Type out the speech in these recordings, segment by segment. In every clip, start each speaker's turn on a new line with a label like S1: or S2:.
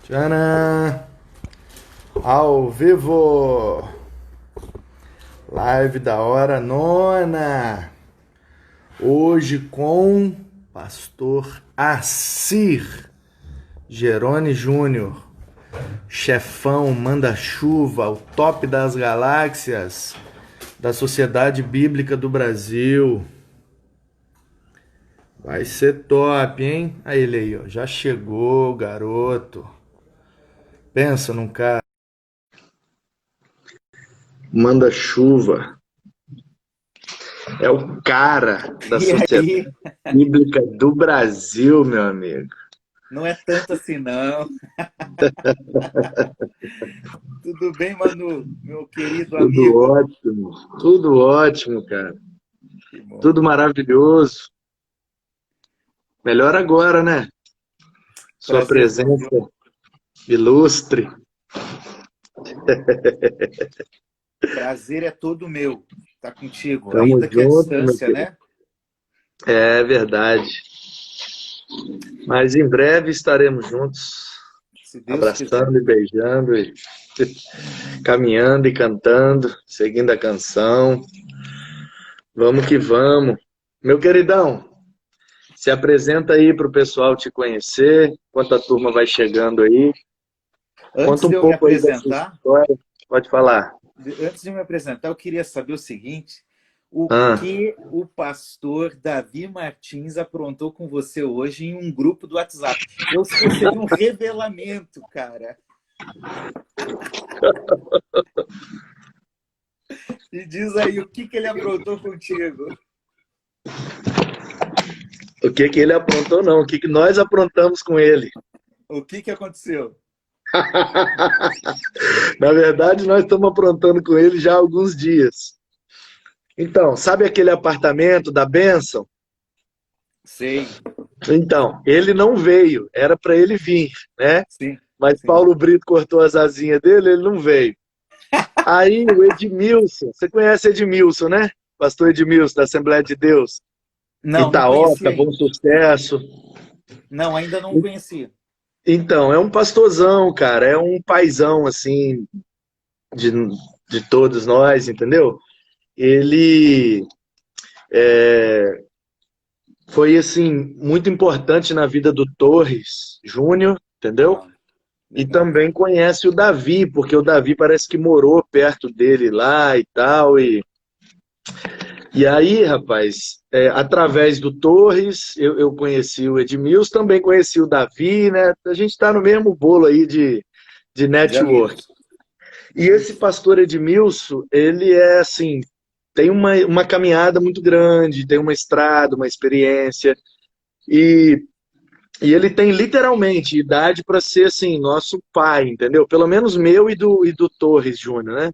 S1: Tcharam! Ao vivo! Live da hora nona! Hoje com Pastor Assir Jerônimo Júnior, chefão, manda-chuva, o top das galáxias da Sociedade Bíblica do Brasil. Vai ser top, hein? Aí ele aí, ó, já chegou, garoto. Pensa num cara. Manda-chuva. É o cara da
S2: E
S1: Sociedade
S2: aí,
S1: Bíblica do Brasil, meu amigo.
S2: não é tanto assim, não. Tudo bem, Manu, meu querido amigo?
S1: Tudo ótimo, cara.
S2: Que bom.
S1: Tudo maravilhoso. Melhor agora, né? Sua
S2: Prazerzão,
S1: presença
S2: viu?
S1: ilustre.
S2: Prazer é todo meu. Tá contigo,
S1: Tamo
S2: ainda que a
S1: junto, meu
S2: distância,
S1: querido.
S2: né?
S1: É verdade. Mas em breve estaremos juntos,
S2: Se Deus quiser.
S1: abraçando e beijando, e caminhando e cantando, seguindo a canção. Vamos que vamos. Meu queridão, se apresenta aí para o pessoal te conhecer, enquanto a turma vai chegando aí. Conta
S2: Antes
S1: um
S2: de eu me
S1: pouco aí da sua
S2: apresentar,
S1: história. Pode falar.
S2: eu queria saber o seguinte: o
S1: Ah,
S2: que o pastor Davi Martins aprontou com você hoje em um grupo do WhatsApp? Eu recebi um revelamento, cara. E diz aí o que ele aprontou contigo.
S1: o que que ele aprontou, não. O que que nós aprontamos com ele.
S2: O que aconteceu?
S1: Na verdade, nós estamos aprontando com ele já há alguns dias. Então, sabe aquele apartamento da bênção?
S2: Sei,
S1: Então, ele não veio, era para ele vir, né?
S2: sim,
S1: Mas
S2: sim.
S1: Paulo Brito cortou as asinhas dele, ele não veio. Aí o Edmilson, você conhece Edmilson, né? Pastor Edmilson, da Assembleia de Deus.
S2: Não conheci
S1: Itaoca, Bom
S2: ainda.
S1: Sucesso.
S2: Não, ainda não conheci.
S1: Então, é um pastorzão, cara, é um paizão, assim, de, de todos nós, entendeu? Ele foi, assim, muito importante na vida do Torres Júnior, entendeu?
S2: Ah,
S1: E
S2: legal.
S1: também conhece o Davi, porque o Davi parece que morou perto dele lá e tal, e aí, rapaz, através do Torres, eu conheci o Edmilson, também conheci o Davi, né? A gente está no mesmo bolo aí de
S2: De
S1: network.
S2: amigos.
S1: E esse pastor Edmilson, ele é assim, tem uma caminhada muito grande, tem uma estrada, uma experiência, e, e ele tem literalmente idade para ser assim, nosso pai, entendeu? Pelo menos meu e do Torres Júnior, né?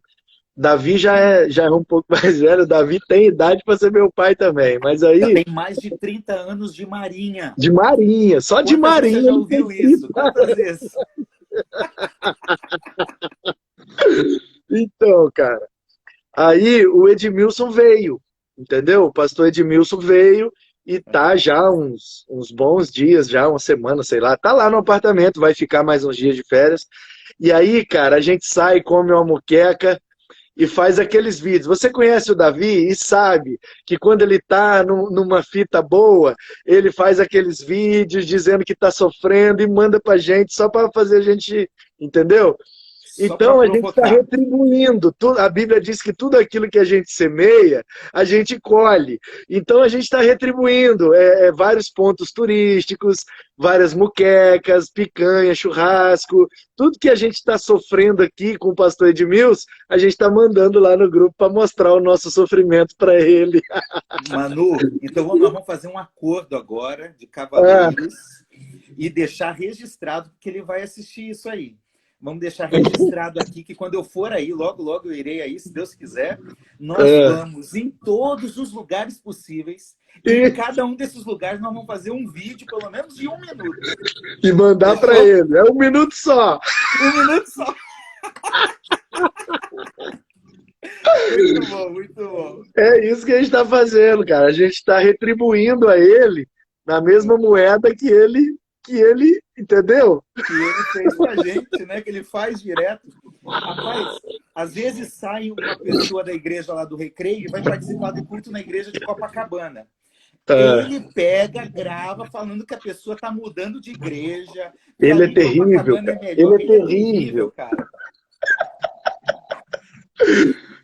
S1: Davi já é um pouco mais velho, o Davi tem idade para ser meu pai também, mas
S2: Já
S1: aí
S2: tem mais de 30 anos de marinha.
S1: de Marinha, só de
S2: Quantas vezes você
S1: Marinha
S2: já
S1: ele tem
S2: ouviu
S1: 30.
S2: isso? Quantas vezes?
S1: Então, cara, aí o Edmilson veio, entendeu? O pastor Edmilson veio e tá já uns bons dias, já uma semana, sei lá, tá lá no apartamento, vai ficar mais uns dias de férias. E aí, cara, a gente sai, come uma moqueca e faz aqueles vídeos. Você conhece o Davi e sabe que quando ele tá numa fita boa, ele faz aqueles vídeos dizendo que tá sofrendo e manda pra gente só para fazer a gente, entendeu?
S2: Só para
S1: Então a gente está
S2: provocar.
S1: retribuindo. A Bíblia diz que tudo aquilo que a gente semeia, a gente colhe. Então a gente está retribuindo vários pontos turísticos, várias muquecas, picanha, churrasco, tudo que a gente está sofrendo aqui com o pastor Edmilson, a gente está mandando lá no grupo para mostrar o nosso sofrimento para ele.
S2: Manu, então nós vamos fazer um acordo agora de
S1: Ah,
S2: cavalheiros e deixar registrado, porque ele vai assistir isso aí. Vamos deixar registrado aqui que quando eu for aí, logo, logo eu irei aí, se Deus quiser, nós
S1: ah.
S2: vamos em todos os lugares possíveis e em
S1: E,
S2: cada um desses lugares nós vamos fazer um vídeo, pelo menos de 1 minuto.
S1: e mandar para
S2: Fechou?
S1: ele. É um minuto só.
S2: 1 minuto só. Muito bom, muito bom.
S1: É isso que a gente está fazendo, cara. A gente está retribuindo a ele na mesma moeda que ele entendeu?
S2: que ele fez com a gente, né? Que ele faz direto. Rapaz, às vezes sai uma pessoa da igreja lá do Recreio e vai participar do culto na igreja de Copacabana.
S1: Ah,
S2: Ele pega, grava, falando que a pessoa está mudando de igreja, que
S1: ele é
S2: ali em
S1: terrível,
S2: Copacabana é
S1: cara.
S2: melhor.
S1: Ele é
S2: Ele é terrível,
S1: terrível.
S2: cara.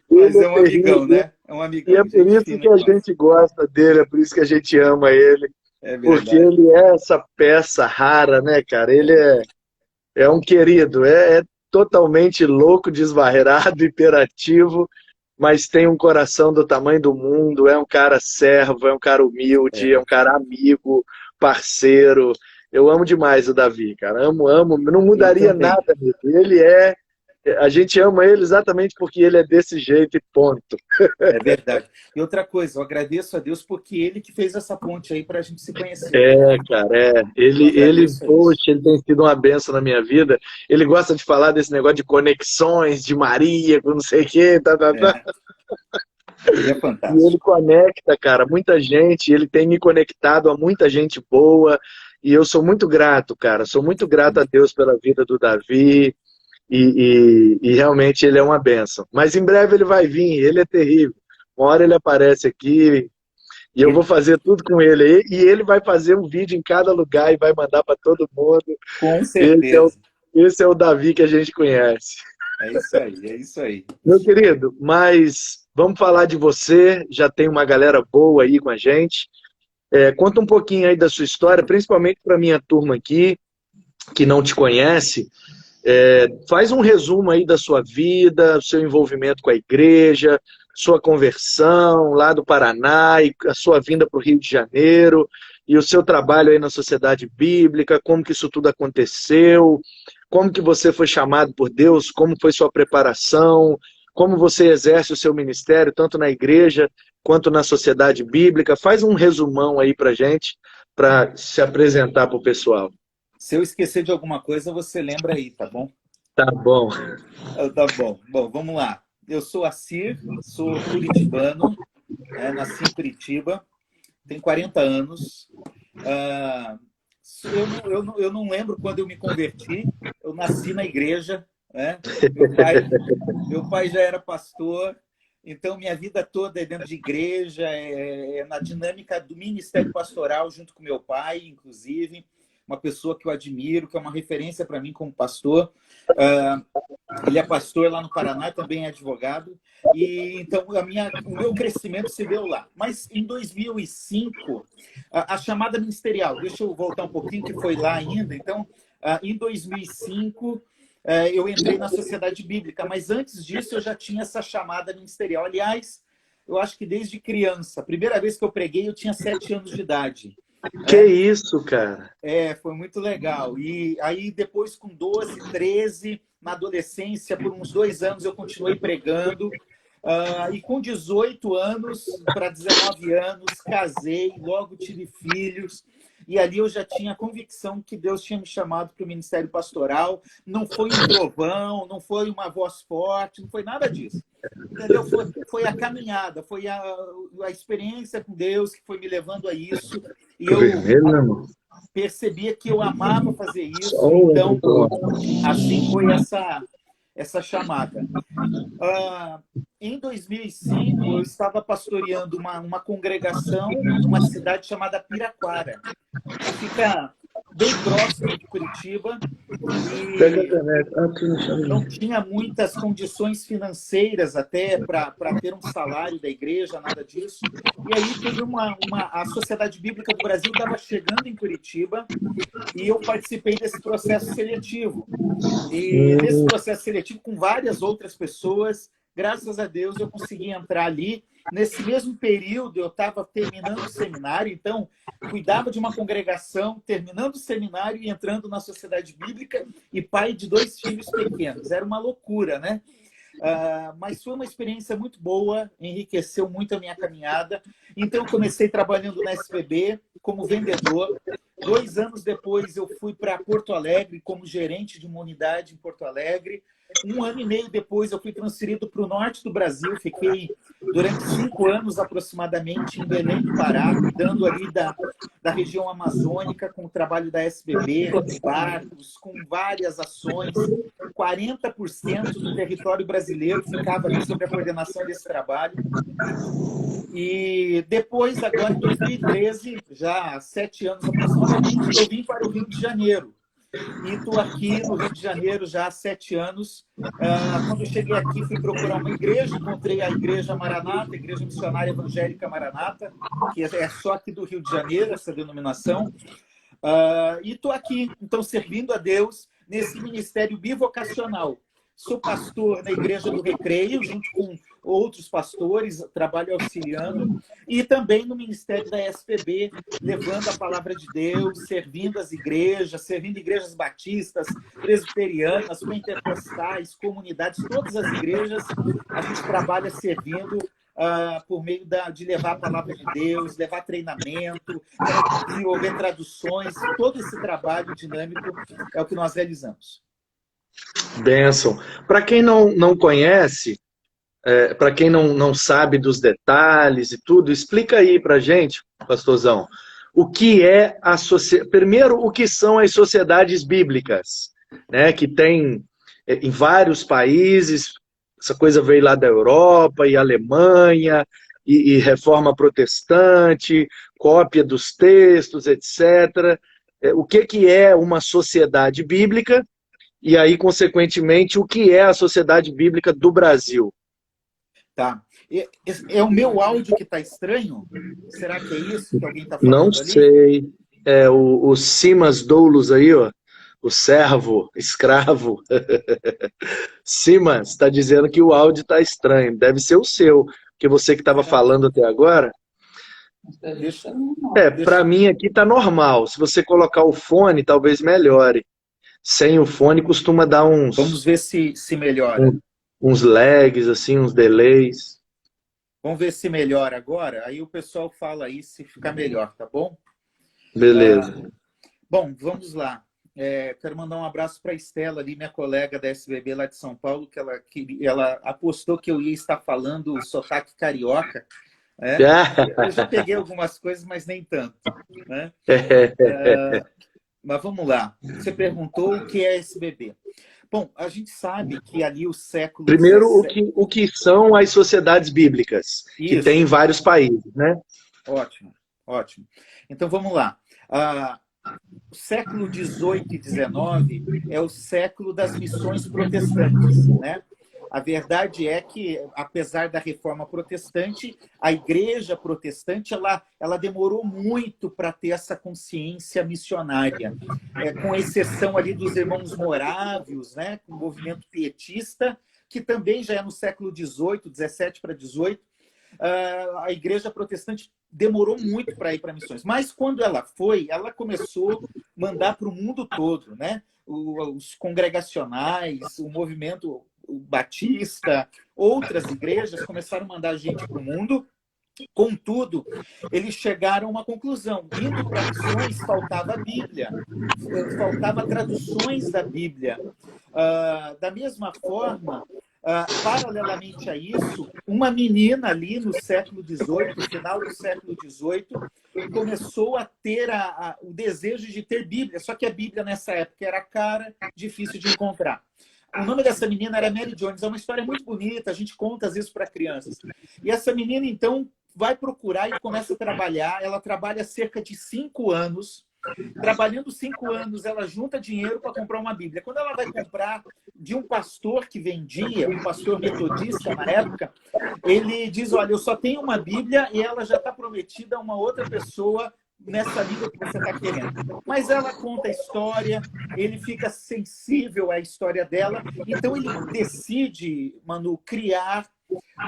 S1: Ele
S2: Mas
S1: é
S2: é um amigão,
S1: terrível.
S2: né? É um
S1: E é
S2: amigão,
S1: por
S2: gente
S1: isso
S2: fina
S1: que a
S2: demais.
S1: gente gosta dele, é por isso que a gente ama ele.
S2: É
S1: Porque
S2: verdade.
S1: ele é essa peça rara, né, cara? É um querido, é totalmente louco, desvairado, hiperativo, mas tem um coração do tamanho do mundo, é um cara servo, é um cara humilde, é
S2: É.
S1: um cara amigo, parceiro. Eu amo demais o Davi, cara. Amo, amo. Não
S2: Eu
S1: mudaria
S2: também.
S1: nada nele. A gente ama ele exatamente porque ele é desse jeito e ponto.
S2: É verdade. E outra coisa, eu agradeço a Deus porque ele que fez essa ponte aí para a gente se conhecer.
S1: É, cara, é.
S2: Eu
S1: Ele,
S2: agradeço a
S1: poxa,
S2: isso.
S1: ele tem sido uma benção na minha vida. Ele gosta de falar desse negócio de conexões, de Maria, com não sei o quê, tá, tá, tá.
S2: É, ele é
S1: E ele
S2: fantástico.
S1: conecta, cara, muita gente. Ele tem me conectado a muita gente boa. E eu sou muito grato, cara. Sou muito grato a Deus pela vida do Davi. E realmente ele é uma benção. Mas em breve ele vai vir. Ele é terrível. Uma hora ele aparece aqui e eu vou
S2: Ele,
S1: fazer tudo com ele. E ele vai fazer um vídeo em cada lugar e vai mandar para todo mundo.
S2: com
S1: Esse é o,
S2: certeza.
S1: esse é o Davi que a gente conhece.
S2: É isso aí, é isso aí.
S1: Meu querido, mas vamos falar de você. Já tem uma galera boa aí com a gente. Conta um pouquinho aí da sua história, principalmente para minha turma aqui, que não te conhece. Faz um resumo aí da sua vida, seu envolvimento com a igreja, sua conversão lá do Paraná e a sua vinda para o Rio de Janeiro e o seu trabalho aí na Sociedade Bíblica, como que isso tudo aconteceu, como que você foi chamado por Deus, como foi sua preparação, como você exerce o seu ministério, tanto na igreja quanto na Sociedade Bíblica. Faz um resumão aí para gente, para se apresentar para o pessoal.
S2: Se eu esquecer de alguma coisa, você lembra aí, tá bom?
S1: Tá bom.
S2: Tá bom. Bom, vamos lá. Eu sou Assir, sou curitibano, né? Nasci em Curitiba, tenho 40 anos. Ah, eu não lembro quando eu me converti, eu nasci na igreja, né? Meu pai, meu pai já era pastor, então minha vida toda é dentro de igreja, é na dinâmica do ministério pastoral, junto com meu pai, inclusive, uma pessoa que eu admiro, que é uma referência para mim como pastor. Ah, ele é pastor lá no Paraná, também é advogado. E então o meu crescimento se deu lá. Mas em 2005, a chamada ministerial, deixa eu voltar um pouquinho, que foi lá ainda. Então, em 2005, eu entrei na Sociedade Bíblica, mas antes disso eu já tinha essa chamada ministerial. Aliás, eu acho que desde criança, a primeira vez que eu preguei, eu tinha 7 anos de idade.
S1: Que
S2: Né?
S1: isso, cara?
S2: Foi muito legal. E aí, depois, com 12, 13, na adolescência, por uns 2 anos, eu continuei pregando. E com 18 anos para 19 anos, casei, logo tive filhos. E ali eu já tinha a convicção que Deus tinha me chamado para o ministério pastoral. Não foi um trovão, não foi uma voz forte, não foi nada disso. Entendeu? Foi a caminhada, foi a experiência com Deus que foi me levando a isso. E
S1: Fica
S2: eu
S1: vermelho, né, irmão?
S2: percebia que eu amava fazer isso,
S1: Só o
S2: então
S1: botão.
S2: assim foi essa chamada. Em 2005, eu estava pastoreando uma congregação numa cidade chamada Piraquara, que fica bem próximo de Curitiba,
S1: Pega a
S2: e
S1: internet. Ah, tu não
S2: não
S1: chama.
S2: tinha muitas condições financeiras até para ter um salário da igreja, nada disso. E aí teve a Sociedade Bíblica do Brasil estava chegando em Curitiba e eu participei desse processo seletivo. E nesse processo seletivo, com várias outras pessoas, graças a Deus eu consegui entrar ali. Nesse mesmo período, eu estava terminando o seminário, então cuidava de uma congregação, terminando o seminário e entrando na Sociedade Bíblica, e pai de 2 filhos pequenos. Era uma loucura, né? Mas foi uma experiência muito boa, enriqueceu muito a minha caminhada. Então, eu comecei trabalhando na SPB como vendedor. 2 anos depois, eu fui para Porto Alegre como gerente de uma unidade em Porto Alegre. Um ano e meio depois, eu fui transferido para o norte do Brasil. Fiquei durante 5 anos, aproximadamente, em Belém do Pará, cuidando ali da região amazônica, com o trabalho da SBB, com barcos, com várias ações. 40% do território brasileiro ficava ali sob a coordenação desse trabalho. E depois, agora em 2013, já há 7 anos aproximadamente, eu vim para o Rio de Janeiro. E estou aqui no Rio de Janeiro já há 7 anos. Quando eu cheguei aqui, fui procurar uma igreja, encontrei a Igreja Maranata, a Igreja Missionária Evangélica Maranata, que é só aqui do Rio de Janeiro, essa denominação. E estou aqui, então, servindo a Deus nesse ministério bivocacional. Sou pastor na Igreja do Recreio, junto com outros pastores, trabalho auxiliando, e também no ministério da SPB, levando a palavra de Deus, servindo as igrejas, servindo igrejas batistas, presbiterianas, pentecostais, comunidades, todas as igrejas, a gente trabalha servindo por meio de levar a palavra de Deus, levar treinamento, desenvolver traduções, todo esse trabalho dinâmico é o que nós realizamos.
S1: Bênção. Para quem não conhece, para quem não sabe dos detalhes e tudo, explica aí para a gente, pastorzão, o que é primeiro, o que são as sociedades bíblicas, né, que tem em vários países. Essa coisa veio lá da Europa e Alemanha, e reforma protestante, cópia dos textos, etc. O que é uma sociedade bíblica? E aí, consequentemente, o que é a Sociedade Bíblica do Brasil?
S2: Tá. É o meu áudio que está estranho? Será que é isso que alguém está falando
S1: Não
S2: ali?
S1: sei. É o Simas Doulos aí, ó. O servo, escravo. Simas está dizendo que o áudio está estranho. Deve ser o seu, porque você que estava falando até agora. Para mim aqui está normal. Se você colocar o fone, talvez melhore. Sem o fone costuma dar uns...
S2: Vamos ver se melhora.
S1: Uns lags, assim, uns delays.
S2: Vamos ver se melhora agora. Aí o pessoal fala aí se ficar melhor, tá bom?
S1: Beleza.
S2: Bom, vamos lá. Quero mandar um abraço para a Estela, ali, minha colega da SBB lá de São Paulo, que ela apostou que eu ia estar falando o sotaque carioca. Eu já peguei algumas coisas, mas nem tanto. Né? Mas vamos lá. Você perguntou o que é SBB. Bom, a gente sabe que ali o século...
S1: Primeiro, o que são as sociedades bíblicas, que tem em vários países, né?
S2: Ótimo, ótimo. Então, vamos lá. O século XVIII e XIX é o século das missões protestantes, né? A verdade é que, apesar da reforma protestante, a igreja protestante ela demorou muito para ter essa consciência missionária, com exceção ali dos irmãos morávios, né, com o movimento pietista, que também já é no século XVIII, XVII para XVIII. A igreja protestante demorou muito para ir para missões. Mas quando ela foi, ela começou a mandar para o mundo todo, né? Os congregacionais, o movimento batista, outras igrejas começaram a mandar gente para o mundo. Contudo, eles chegaram a uma conclusão. Indo para missões, faltava a Bíblia, faltava traduções da Bíblia. Da mesma forma, paralelamente a isso, uma menina ali no século XVIII, no final do século XVIII, começou a ter o desejo de ter Bíblia, só que a Bíblia nessa época era cara, difícil de encontrar. O nome dessa menina era Mary Jones, é uma história muito bonita, a gente conta às vezes para crianças. E essa menina, então, vai procurar e começa a trabalhar, ela trabalha cerca de 5 anos. Trabalhando 5 anos, ela junta dinheiro para comprar uma Bíblia. Quando ela vai comprar de um pastor que vendia, um pastor metodista na época, ele diz, olha, eu só tenho uma Bíblia e ela já está prometida a uma outra pessoa nessa língua que você está querendo. Mas ela conta a história, ele fica sensível à história dela, então ele decide, Manu, criar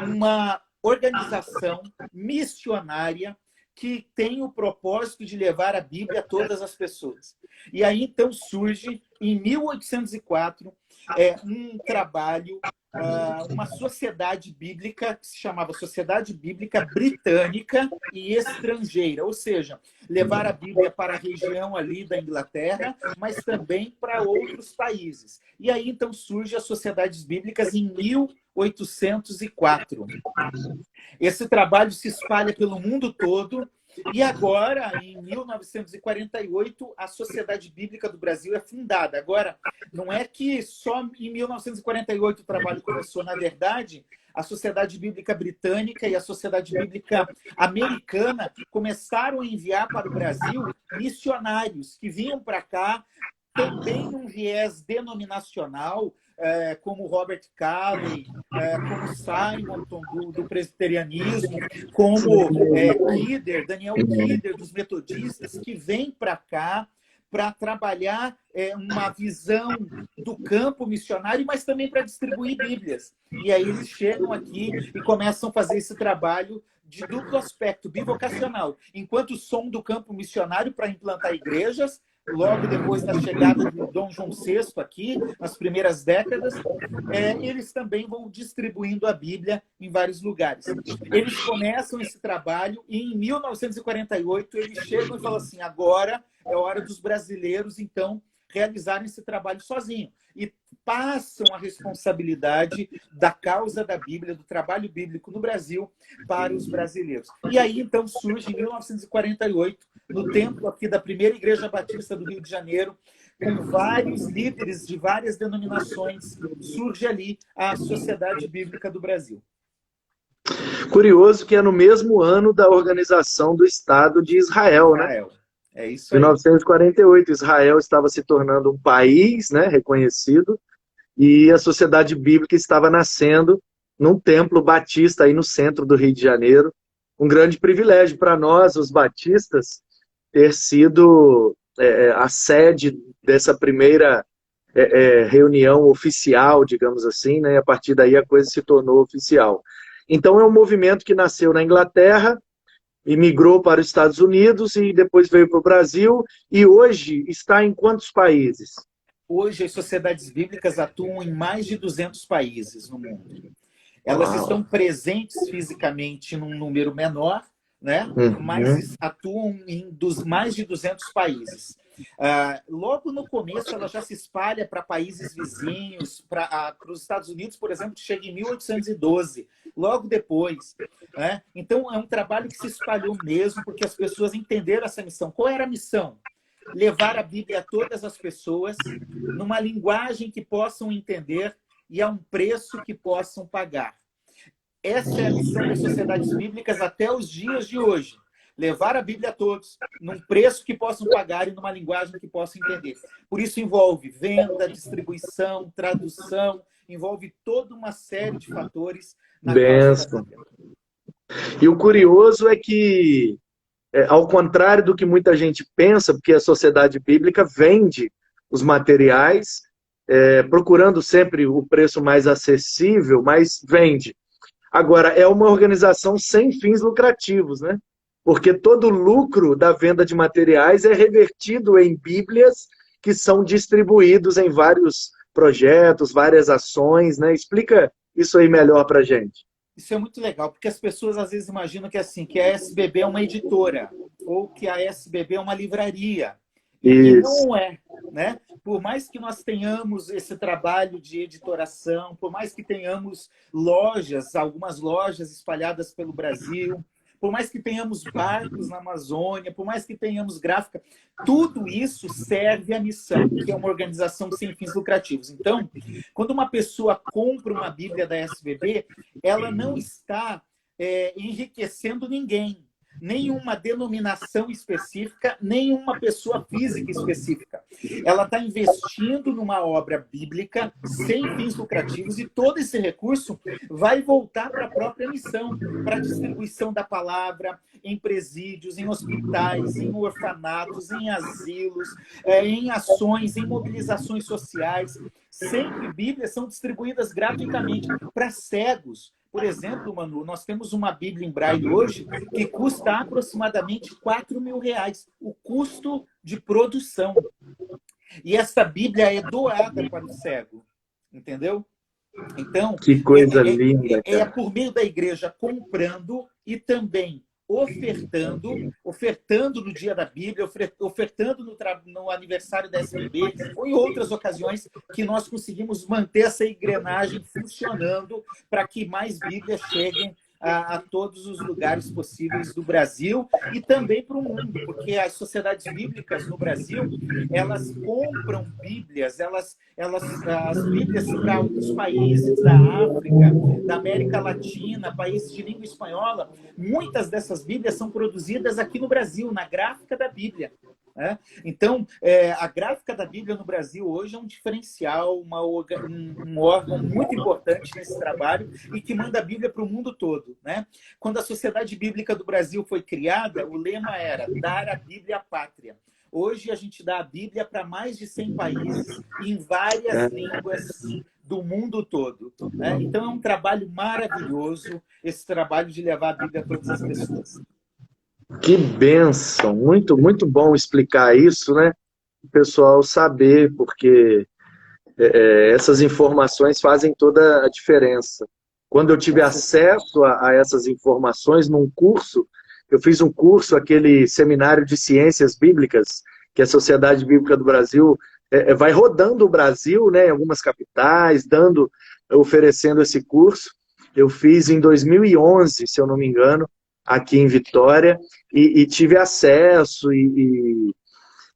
S2: uma organização missionária que tem o propósito de levar a Bíblia a todas as pessoas. E aí, então, surge, em 1804, um trabalho uma sociedade bíblica que se chamava Sociedade Bíblica Britânica e Estrangeira, ou seja, levar a Bíblia para a região ali da Inglaterra, mas também para outros países. E aí, então, surge as Sociedades Bíblicas em 1804. Esse trabalho se espalha pelo mundo todo. E agora, em 1948, a Sociedade Bíblica do Brasil é fundada. Agora, não é que só em 1948 o trabalho começou. Na verdade, a Sociedade Bíblica Britânica e a Sociedade Bíblica Americana começaram a enviar para o Brasil missionários que vinham para cá também num viés denominacional, como Robert Calley, como Simonton, do presbiterianismo, como Daniel Kidder, dos metodistas, que vem para cá para trabalhar uma visão do campo missionário, mas também para distribuir Bíblias. E aí eles chegam aqui e começam a fazer esse trabalho de duplo aspecto, bivocacional. Enquanto som do campo missionário para implantar igrejas, logo depois da chegada do Dom João VI aqui, nas primeiras décadas, eles também vão distribuindo a Bíblia em vários lugares. Eles começam esse trabalho e em 1948 eles chegam e falam assim, agora é hora dos brasileiros, então, realizarem esse trabalho sozinhos. E passam a responsabilidade da causa da Bíblia, do trabalho bíblico no Brasil, para os brasileiros. E aí, então, surge, em 1948, no templo aqui da primeira Igreja Batista do Rio de Janeiro, com vários líderes de várias denominações, surge ali a Sociedade Bíblica do Brasil.
S1: Curioso que é no mesmo ano da organização do Estado de Israel, né?
S2: É isso aí.
S1: 1948, Israel estava se tornando um país, né, reconhecido, e a Sociedade Bíblica estava nascendo num templo batista aí no centro do Rio de Janeiro. Um grande privilégio para nós, os batistas, ter sido a sede dessa primeira reunião oficial, digamos assim, né? E a partir daí a coisa se tornou oficial. Então é um movimento que nasceu na Inglaterra, e migrou para os Estados Unidos e depois veio para o Brasil, e hoje está em quantos países?
S2: Hoje as sociedades bíblicas atuam em mais de 200 países no mundo. Elas estão presentes fisicamente num número menor, né? Mas atuam em mais de 200 países. Logo no começo, ela já se espalha para países vizinhos, para os Estados Unidos, por exemplo, que chega em 1812, logo depois. Né? Então, é um trabalho que se espalhou mesmo, porque as pessoas entenderam essa missão. Qual era a missão? Levar a Bíblia a todas as pessoas, numa linguagem que possam entender e a um preço que possam pagar. Essa é a missão das sociedades bíblicas até os dias de hoje. Levar a Bíblia a todos, num preço que possam pagar e numa linguagem que possam entender. Por isso envolve venda, distribuição, tradução, envolve toda uma série de fatores na causa da Bíblia.
S1: E o curioso é que, ao contrário do que muita gente pensa, porque a Sociedade Bíblica vende os materiais, procurando sempre o preço mais acessível, mas vende. Agora, é uma organização sem fins lucrativos, né? Porque todo o lucro da venda de materiais é revertido em Bíblias que são distribuídos em vários projetos, várias ações, né? Explica isso aí melhor para a gente.
S2: Isso é muito legal, porque as pessoas às vezes imaginam que a SBB é uma editora, ou que a SBB é uma livraria. E não é, né? Por mais que nós tenhamos esse trabalho de editoração, por mais que tenhamos lojas, algumas lojas espalhadas pelo Brasil, por mais que tenhamos barcos na Amazônia, por mais que tenhamos gráfica, tudo isso serve à missão, que é uma organização sem fins lucrativos. Então, quando uma pessoa compra uma Bíblia da SBB, ela não está enriquecendo ninguém. Nenhuma denominação específica, nenhuma pessoa física específica. Ela está investindo numa obra bíblica sem fins lucrativos e todo esse recurso vai voltar para a própria missão, para a distribuição da palavra em presídios, em hospitais, em orfanatos, em asilos, em ações, em mobilizações sociais. Sempre Bíblias são distribuídas gratuitamente para cegos. Por exemplo, Manu, nós temos uma Bíblia em Braille hoje que custa aproximadamente R$4.000, o custo de produção. E essa Bíblia é doada para o cego, entendeu? Então,
S1: Que coisa linda,
S2: é
S1: cara.
S2: por meio da igreja comprando e também ofertando no dia da Bíblia, ofertando no aniversário da SBB, ou em outras ocasiões, que nós conseguimos manter essa engrenagem funcionando para que mais Bíblias cheguem a todos os lugares possíveis do Brasil e também para o mundo, porque as sociedades bíblicas no Brasil, elas compram Bíblias, as Bíblias para alguns países da África, da América Latina, países de língua espanhola, muitas dessas Bíblias são produzidas aqui no Brasil, na Gráfica da Bíblia. Né? Então, a Gráfica da Bíblia no Brasil hoje é um diferencial, um órgão muito importante nesse trabalho e que manda a Bíblia para o mundo todo. Né? Quando a Sociedade Bíblica do Brasil foi criada, o lema era dar a Bíblia à pátria. Hoje a gente dá a Bíblia para mais de 100 países, em várias línguas do mundo todo. Né? Então é um trabalho maravilhoso, esse trabalho de levar a Bíblia a todas as pessoas.
S1: Que bênção! Muito, muito bom explicar isso, né? O pessoal saber, porque essas informações fazem toda a diferença. Quando eu tive acesso a essas informações num curso, eu fiz um curso, aquele seminário de ciências bíblicas, que a Sociedade Bíblica do Brasil vai rodando o Brasil, né, em algumas capitais, oferecendo esse curso. Eu fiz em 2011, se eu não me engano, aqui em Vitória, e tive acesso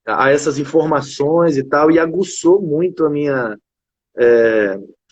S1: a essas informações e tal, e aguçou muito a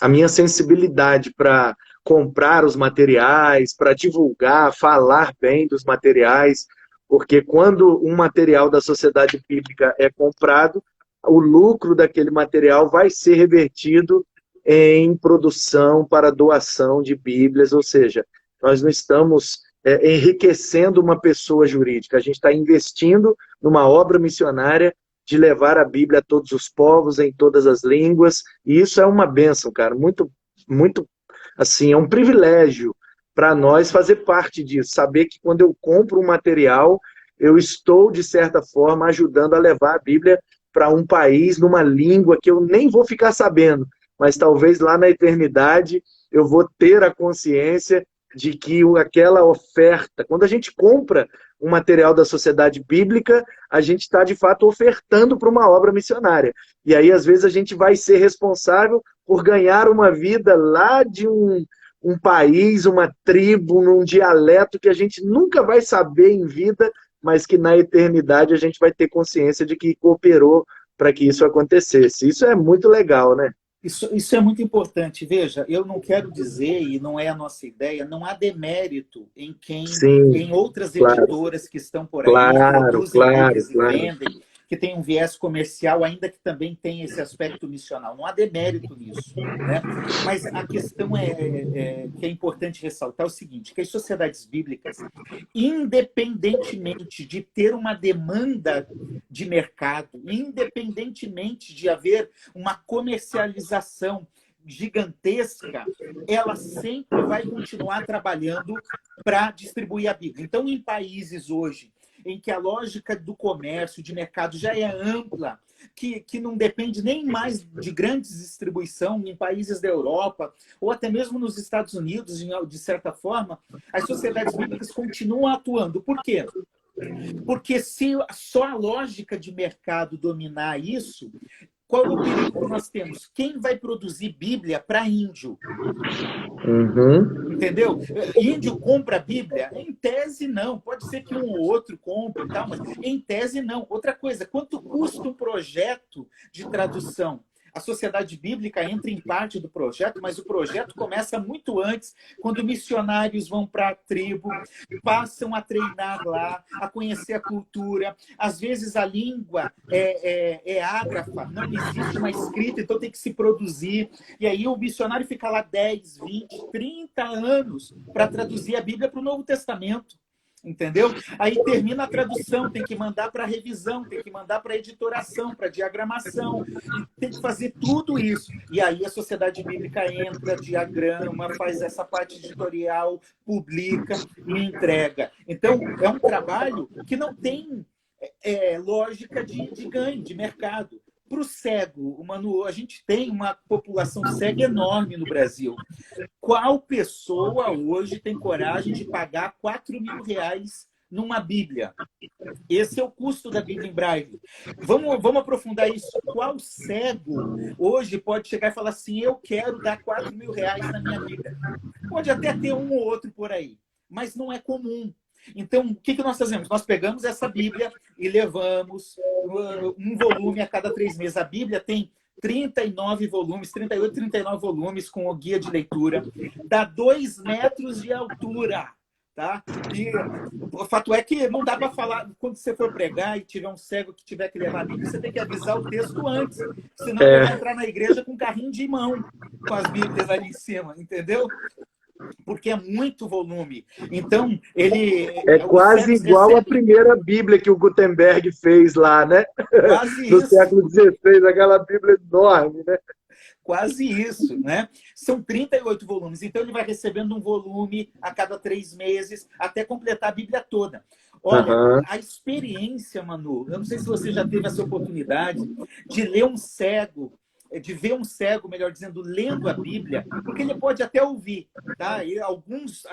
S1: minha sensibilidade para comprar os materiais, para divulgar, falar bem dos materiais, porque quando um material da Sociedade Bíblica é comprado, o lucro daquele material vai ser revertido em produção para doação de Bíblias, ou seja, nós não estamos enriquecendo uma pessoa jurídica, a gente está investindo numa obra missionária de levar a Bíblia a todos os povos, em todas as línguas, e isso é uma bênção, cara, muito, muito, assim, é um privilégio para nós fazer parte disso, saber que quando eu compro um material, eu estou, de certa forma, ajudando a levar a Bíblia para um país, numa língua que eu nem vou ficar sabendo, mas talvez lá na eternidade eu vou ter a consciência de que aquela oferta, quando a gente compra um material da Sociedade Bíblica, a gente está, de fato, ofertando para uma obra missionária. E aí, às vezes, a gente vai ser responsável por ganhar uma vida lá de um país, uma tribo, num dialeto que a gente nunca vai saber em vida, mas que na eternidade a gente vai ter consciência de que cooperou para que isso acontecesse. Isso é muito legal, né?
S2: Isso é muito importante. Veja, eu não quero dizer, e não é a nossa ideia, não há demérito
S1: Sim,
S2: em outras
S1: claro,
S2: editoras que estão por aí,
S1: claro,
S2: produzem
S1: claro,
S2: Bíblias e
S1: claro.
S2: vendem, que tem um viés comercial, ainda que também tem esse aspecto missional. Não há demérito nisso. Né? Mas a questão que é importante ressaltar é o seguinte, que as sociedades bíblicas, independentemente de ter uma demanda de mercado, independentemente de haver uma comercialização gigantesca, ela sempre vai continuar trabalhando para distribuir a Bíblia. Então, em países hoje em que a lógica do comércio, de mercado já é ampla, que não depende nem mais de grandes distribuição em países da Europa, ou até mesmo nos Estados Unidos, de certa forma, as sociedades bíblicas continuam atuando. Por quê? Porque se só a lógica de mercado dominar isso, qual é o perigo que nós temos? Quem vai produzir Bíblia para índio?
S1: Uhum.
S2: Entendeu? Índio compra a Bíblia? Em tese, não. Pode ser que um ou outro compre e tal, mas em tese, não. Outra coisa, quanto custa um projeto de tradução? A Sociedade Bíblica entra em parte do projeto, mas o projeto começa muito antes, quando missionários vão para a tribo, passam a treinar lá, a conhecer a cultura. Às vezes a língua é ágrafa, não existe uma escrita, então tem que se produzir. E aí o missionário fica lá 10, 20, 30 anos para traduzir a Bíblia para o Novo Testamento. Entendeu? Aí termina a tradução, tem que mandar para revisão, tem que mandar para editoração, para diagramação, e tem que fazer tudo isso. E aí a Sociedade Bíblica entra, diagrama, faz essa parte editorial, publica e entrega. Então, é um trabalho que não tem lógica de ganho, de mercado. para o cego, Manu, a gente tem uma população cega enorme no Brasil. Qual pessoa hoje tem coragem de pagar R$ 4.000 numa Bíblia? Esse é o custo da Bíblia em Braille. Vamos aprofundar isso. Qual cego hoje pode chegar e falar assim, eu quero dar R$ 4.000 na minha Bíblia? Pode até ter um ou outro por aí, mas não é comum. Então, o que nós fazemos? Nós pegamos essa Bíblia e levamos um volume a cada 3 meses. A Bíblia tem 39 volumes, 38, 39 volumes com o guia de leitura. Dá 2 metros de altura. Tá? E o fato é que não dá para falar, quando você for pregar e tiver um cego que tiver que levar a Bíblia, você tem que avisar o texto antes, senão ele vai entrar na igreja com um carrinho de mão, com as Bíblias ali em cima, entendeu? Porque é muito volume. Então, ele...
S1: É quase igual a primeira Bíblia que o Gutenberg fez lá, né?
S2: Quase
S1: no
S2: isso.
S1: século XVI, aquela Bíblia enorme, né?
S2: Quase isso, né? São 38 volumes. Então, ele vai recebendo um volume a cada 3 meses, até completar a Bíblia toda. Olha, a experiência, Manu, eu não sei se você já teve essa oportunidade de ler um cego, de ver um cego, melhor dizendo, lendo a Bíblia, porque ele pode até ouvir, tá? E alguns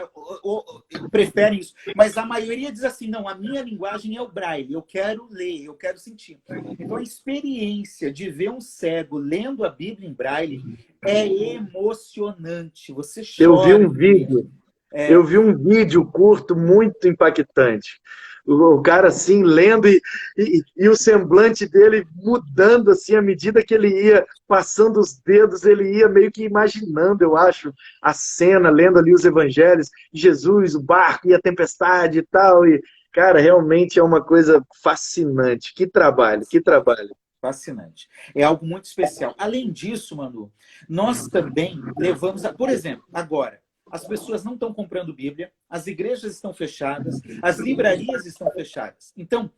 S2: preferem isso, mas a maioria diz assim, não, a minha linguagem é o braille, eu quero ler, eu quero sentir. Então, a experiência de ver um cego lendo a Bíblia em braille é emocionante, você chora.
S1: Eu vi um vídeo curto muito impactante. O cara assim lendo e o semblante dele mudando assim à medida que ele ia passando os dedos, ele ia meio que imaginando, eu acho, a cena, lendo ali os evangelhos, Jesus, o barco e a tempestade e tal. E, cara, realmente é uma coisa fascinante. Que trabalho, que trabalho.
S2: Fascinante. É algo muito especial. Além disso, Manu, nós também levamos, por exemplo, agora, as pessoas não estão comprando Bíblia, as igrejas estão fechadas, as livrarias estão fechadas. Então,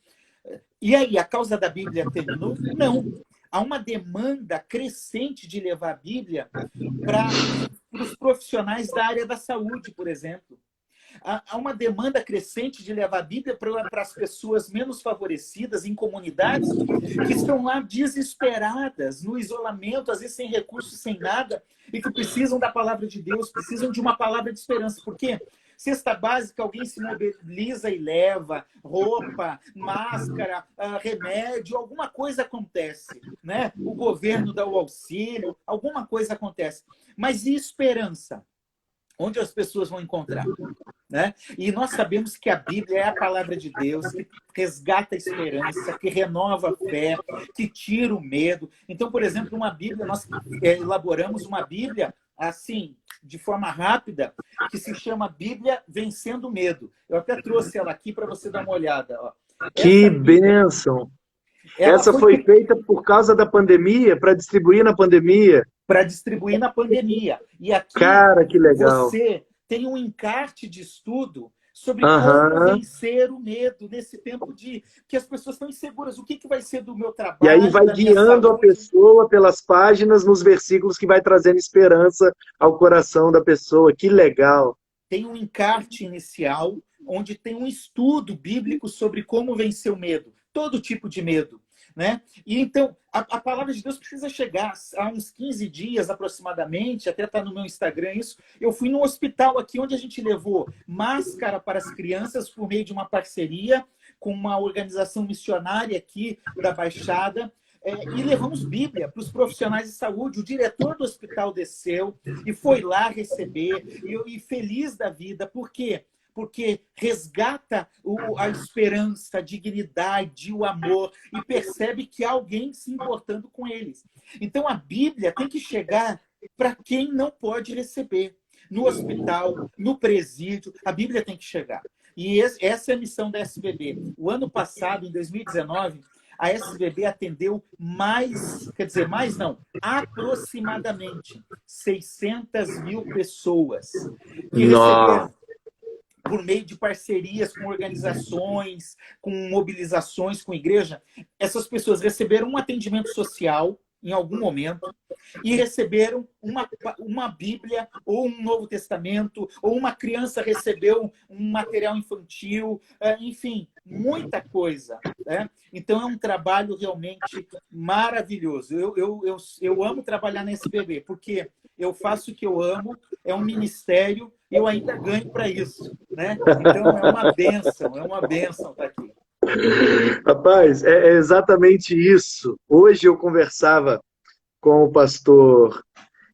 S2: e aí, a causa da Bíblia terminou? Não. Há uma demanda crescente de levar a Bíblia para os profissionais da área da saúde, por exemplo. Há uma demanda crescente de levar a Bíblia para as pessoas menos favorecidas em comunidades que estão lá desesperadas, no isolamento, às vezes sem recursos, sem nada, e que precisam da palavra de Deus, precisam de uma palavra de esperança. Por quê? Cesta básica, alguém se mobiliza e leva, roupa, máscara, remédio, alguma coisa acontece, né? O governo dá o auxílio, alguma coisa acontece. Mas e esperança? Onde as pessoas vão encontrar? Né? E nós sabemos que a Bíblia é a palavra de Deus, que resgata a esperança, que renova a fé, que tira o medo. Então, por exemplo, uma Bíblia, nós elaboramos uma Bíblia assim, de forma rápida, que se chama Bíblia Vencendo o Medo. Eu até trouxe ela aqui para você dar uma olhada. Ó.
S1: Que bênção! Essa foi feita por causa da pandemia, para distribuir na pandemia.
S2: Para distribuir na pandemia. E aqui,
S1: cara, que legal.
S2: Você tem um encarte de estudo sobre como vencer o medo nesse tempo de que as pessoas estão inseguras. O que vai ser do meu trabalho?
S1: E aí vai guiando a pessoa pelas páginas, nos versículos que vai trazendo esperança ao coração da pessoa. Que legal.
S2: Tem um encarte inicial, onde tem um estudo bíblico sobre como vencer o medo. Todo tipo de medo. Né? E então, a palavra de Deus precisa chegar. Há uns 15 dias aproximadamente, até está no meu Instagram isso, eu fui num hospital aqui onde a gente levou máscara para as crianças por meio de uma parceria com uma organização missionária aqui da Baixada, e levamos Bíblia para os profissionais de saúde. O diretor do hospital desceu e foi lá receber, e feliz da vida. Por quê? Porque resgata a esperança, a dignidade, o amor, e percebe que há alguém se importando com eles. Então, a Bíblia tem que chegar para quem não pode receber. No hospital, no presídio, a Bíblia tem que chegar. E essa é a missão da SBB. O ano passado, em 2019, a SBB atendeu aproximadamente 600 mil pessoas que receberam, por meio de parcerias com organizações, com mobilizações, com igreja, essas pessoas receberam um atendimento social em algum momento e receberam uma Bíblia ou um Novo Testamento, ou uma criança recebeu um material infantil, enfim, muita coisa, né? Então, é um trabalho realmente maravilhoso. Eu amo trabalhar na SBB, porque eu faço o que eu amo, é um ministério e eu ainda ganho para isso, né? Então, é uma bênção estar aqui.
S1: Rapaz, é exatamente isso. Hoje eu conversava com o pastor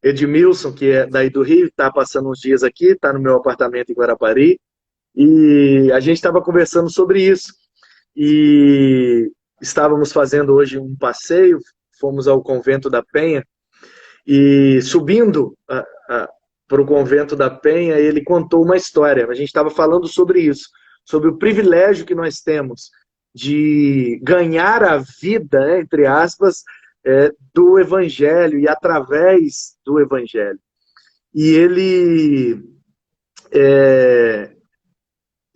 S1: Edmilson, que é daí do Rio, está passando uns dias aqui, está no meu apartamento em Guarapari, e a gente estava conversando sobre isso. E estávamos fazendo hoje um passeio, fomos ao Convento da Penha, e subindo para o Convento da Penha, ele contou uma história. A gente estava falando sobre isso, sobre o privilégio que nós temos de ganhar a vida, né, entre aspas, do Evangelho e através do Evangelho. E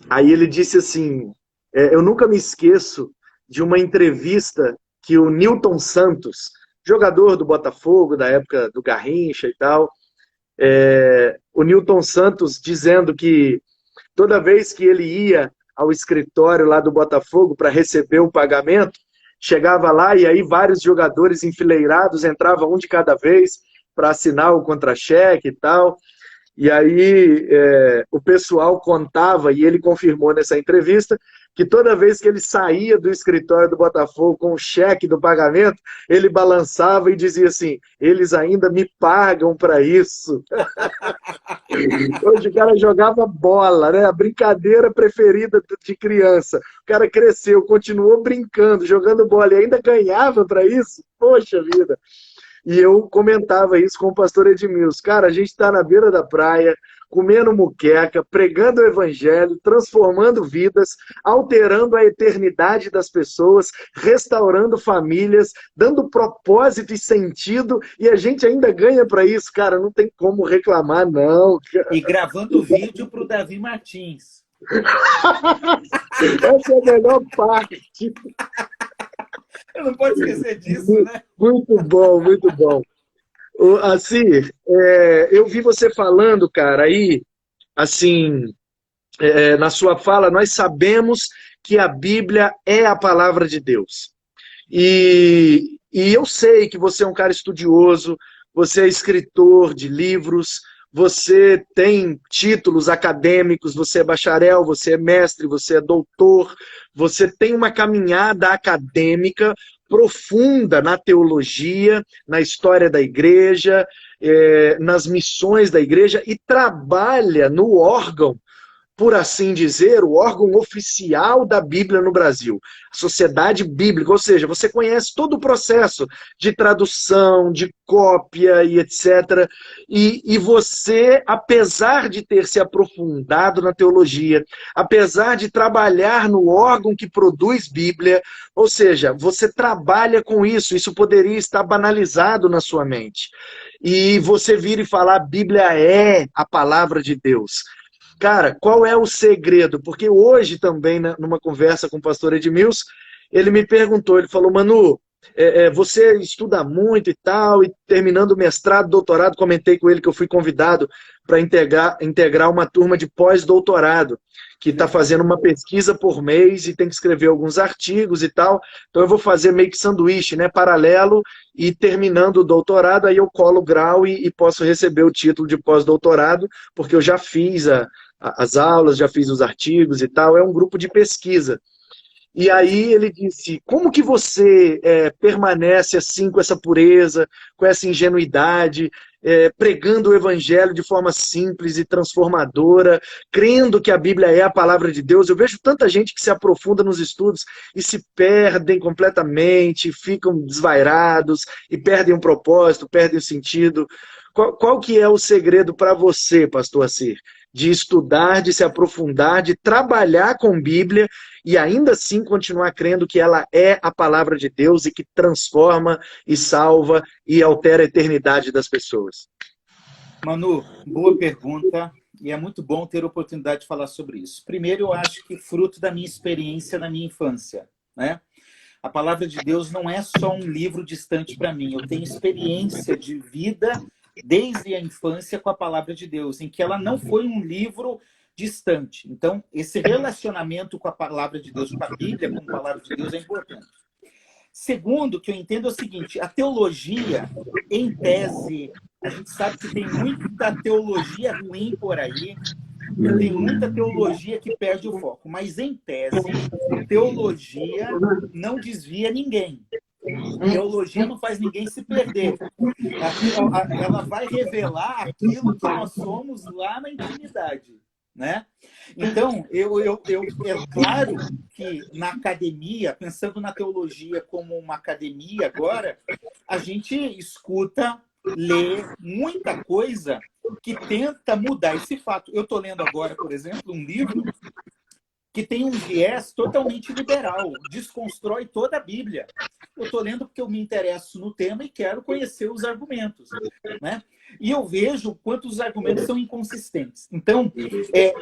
S1: aí ele disse assim, eu nunca me esqueço de uma entrevista que o Newton Santos, jogador do Botafogo, da época do Garrincha e tal, o Newton Santos dizendo que toda vez que ele ia ao escritório lá do Botafogo para receber o pagamento, chegava lá e aí vários jogadores enfileirados entravam um de cada vez para assinar o contra-cheque e tal. E aí o pessoal contava, e ele confirmou nessa entrevista, que toda vez que ele saía do escritório do Botafogo com o cheque do pagamento, ele balançava e dizia assim, eles ainda me pagam para isso. Hoje o cara jogava bola, né? A brincadeira preferida de criança. O cara cresceu, continuou brincando, jogando bola e ainda ganhava para isso? Poxa vida! E eu comentava isso com o pastor Edmilson. Cara, a gente está na beira da praia, comendo muqueca, pregando o evangelho, transformando vidas, alterando a eternidade das pessoas, restaurando famílias, dando propósito e sentido, e a gente ainda ganha para isso. Cara, não tem como reclamar, não.
S2: E gravando vídeo para o Davi Martins.
S1: Essa é a melhor parte.
S2: Eu não posso esquecer disso, né?
S1: Muito bom, muito bom. Assim, eu vi você falando, cara, aí, assim, na sua fala, nós sabemos que a Bíblia é a palavra de Deus. E eu sei que você é um cara estudioso, você é escritor de livros, você tem títulos acadêmicos, você é bacharel, você é mestre, você é doutor, você tem uma caminhada acadêmica profunda na teologia, na história da igreja, nas missões da igreja e trabalha no órgão, por assim dizer, o órgão oficial da Bíblia no Brasil, a Sociedade Bíblica, ou seja, você conhece todo o processo de tradução, de cópia e etc. E você, apesar de ter se aprofundado na teologia, apesar de trabalhar no órgão que produz Bíblia, ou seja, você trabalha com isso poderia estar banalizado na sua mente. E você vira e falar, a Bíblia é a palavra de Deus. Cara, qual é o segredo? Porque hoje também, numa conversa com o pastor Edmilson, ele me perguntou, ele falou, Manu, você estuda muito e tal, e terminando o mestrado, doutorado, comentei com ele que eu fui convidado para integrar uma turma de pós-doutorado, que está fazendo uma pesquisa por mês e tem que escrever alguns artigos e tal, então eu vou fazer meio que sanduíche, né, paralelo, e terminando o doutorado, aí eu colo o grau e posso receber o título de pós-doutorado, porque eu já fiz as aulas, já fiz os artigos e tal, é um grupo de pesquisa. E aí ele disse, como que você permanece assim com essa pureza, com essa ingenuidade, pregando o evangelho de forma simples e transformadora, crendo que a Bíblia é a palavra de Deus? Eu vejo tanta gente que se aprofunda nos estudos e se perdem completamente, ficam desvairados e perdem o propósito, perdem o sentido. Qual que é o segredo para você, pastor Assir? De estudar, de se aprofundar, de trabalhar com Bíblia e ainda assim continuar crendo que ela é a palavra de Deus e que transforma e salva e altera a eternidade das pessoas.
S2: Manu, boa pergunta e é muito bom ter a oportunidade de falar sobre isso. Primeiro, eu acho que fruto da minha experiência na minha infância, né? A palavra de Deus não é só um livro distante para mim, eu tenho experiência de vida desde a infância com a palavra de Deus, em que ela não foi um livro distante. Então, esse relacionamento com a palavra de Deus, com a Bíblia como palavra de Deus, é importante. Segundo, o que eu entendo é o seguinte: a teologia, em tese, a gente sabe que tem muita teologia ruim por aí, e tem muita teologia que perde o foco, mas em tese, teologia não desvia ninguém. Teologia não faz ninguém se perder. Ela vai revelar aquilo que nós somos lá na intimidade, né? Então, é claro que na academia, pensando na teologia como uma academia agora, a gente escuta, lê muita coisa que tenta mudar esse fato. Eu estou lendo agora, por exemplo, um livro que tem um viés totalmente liberal, desconstrói toda a Bíblia. Eu estou lendo porque eu me interesso no tema e quero conhecer os argumentos, né? E eu vejo quanto os argumentos são inconsistentes. Então,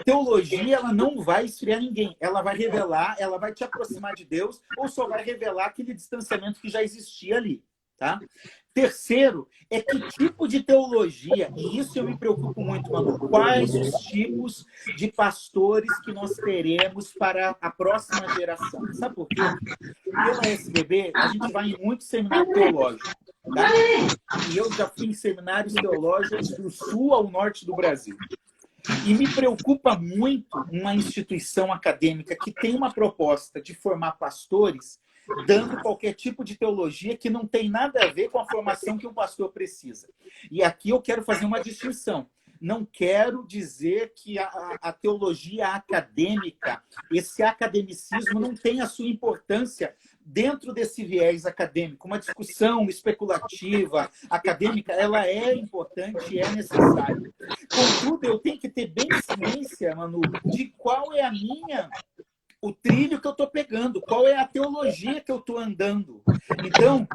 S2: teologia, ela não vai esfriar ninguém. Ela vai revelar, ela vai te aproximar de Deus, ou só vai revelar aquele distanciamento que já existia ali, tá? Terceiro, é que tipo de teologia, e isso eu me preocupo muito, Manu, quais os tipos de pastores que nós teremos para a próxima geração? Sabe por quê? Pela SBB, a gente vai em muito seminário teológico, tá? E eu já fui em seminários teológicos do sul ao norte do Brasil. E me preocupa muito uma instituição acadêmica que tem uma proposta de formar pastores dando qualquer tipo de teologia que não tem nada a ver com a formação que um pastor precisa. E aqui eu quero fazer uma distinção. Não quero dizer que a teologia acadêmica, esse academicismo não tem a sua importância dentro desse viés acadêmico. Uma discussão especulativa, acadêmica, ela é importante e é necessária. Contudo, eu tenho que ter bem ciência, Manu, de qual é o trilho que eu estou pegando, qual é a teologia que eu estou andando. Então,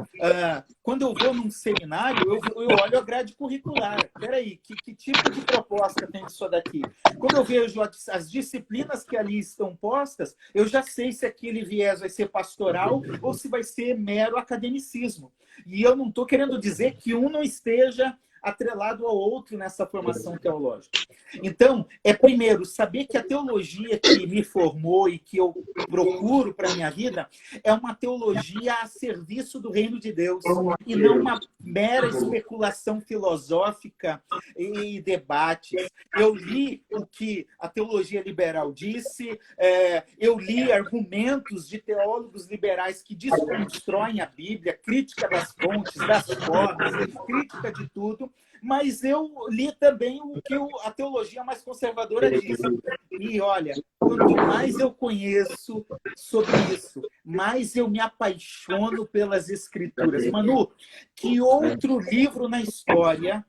S2: quando eu vou num seminário, eu olho a grade curricular. Peraí, que tipo de proposta tem isso daqui? Quando eu vejo as disciplinas que ali estão postas, eu já sei se aquele viés vai ser pastoral ou se vai ser mero academicismo. E eu não estou querendo dizer que um não esteja atrelado ao outro nessa formação teológica. Então, primeiro, saber que a teologia que me formou e que eu procuro para a minha vida é uma teologia a serviço do reino de Deus e não uma mera especulação filosófica e debates. Eu li o que a teologia liberal disse, eu li argumentos de teólogos liberais que desconstroem a Bíblia, crítica das fontes, das formas, crítica de tudo, mas eu li também o que a teologia mais conservadora diz. E olha, quanto mais eu conheço sobre isso, mais eu me apaixono pelas Escrituras. Manu, que outro livro na história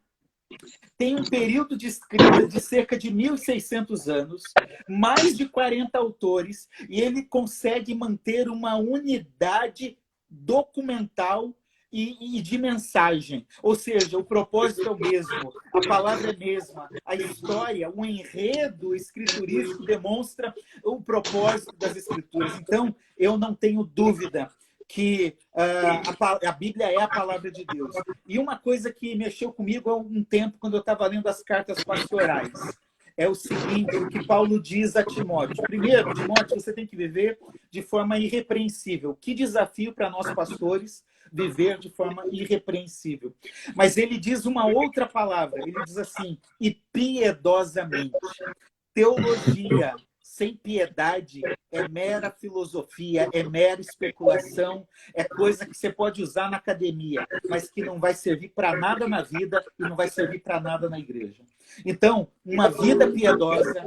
S2: tem um período de escrita de cerca de 1.600 anos, mais de 40 autores, e ele consegue manter uma unidade documental e de mensagem. Ou seja, o propósito é o mesmo, a palavra é a mesma, a história, o enredo escriturístico demonstra o propósito das Escrituras. Então, eu não tenho dúvida que a Bíblia é a palavra de Deus. E uma coisa que mexeu comigo há um tempo, quando eu estava lendo as cartas pastorais, é o seguinte, o que Paulo diz a Timóteo. Primeiro, Timóteo, você tem que viver de forma irrepreensível. Que desafio para nós pastores viver de forma irrepreensível. Mas ele diz uma outra palavra, ele diz assim, e piedosamente. Teologia sem piedade é mera filosofia, é mera especulação, é coisa que você pode usar na academia, mas que não vai servir para nada na vida e não vai servir para nada na igreja. Então, uma vida piedosa,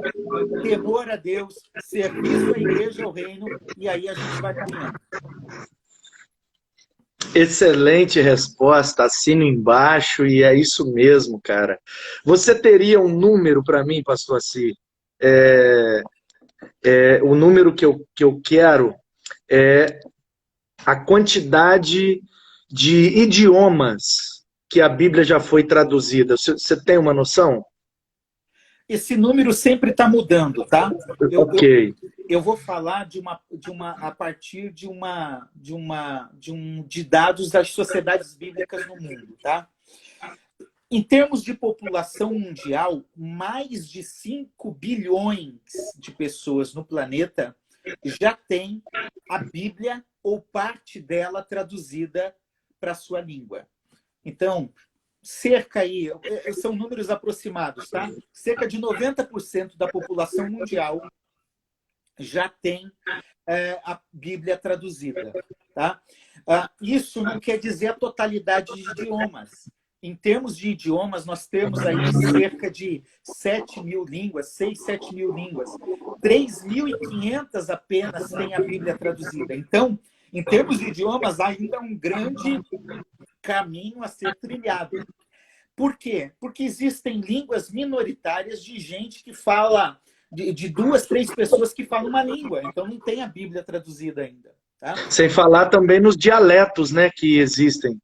S2: temor a Deus, serviço à igreja, ao reino, e aí a gente vai caminhando.
S1: Excelente resposta, assino embaixo e é isso mesmo, cara. Você teria um número para mim, pastor Assi? O número que eu quero é a quantidade de idiomas que a Bíblia já foi traduzida. Você tem uma noção?
S2: Esse número sempre está mudando, tá?
S1: Ok.
S2: Eu vou falar a partir de dados das sociedades bíblicas no mundo, tá? Em termos de população mundial, mais de 5 bilhões de pessoas no planeta já têm a Bíblia ou parte dela traduzida para a sua língua. Então, cerca aí, são números aproximados, tá? Cerca de 90% da população mundial já tem a Bíblia traduzida, tá? Isso não quer dizer a totalidade de idiomas. Em termos de idiomas, nós temos aí cerca de 7 mil línguas, 6, 7 mil línguas. 3.500 apenas têm a Bíblia traduzida. Então, em termos de idiomas, ainda é um grande caminho a ser trilhado. Por quê? Porque existem línguas minoritárias de gente que fala, de 2, 3 pessoas que falam uma língua. Então, não tem a Bíblia traduzida ainda. Tá?
S1: Sem falar também nos dialetos, né, que existem.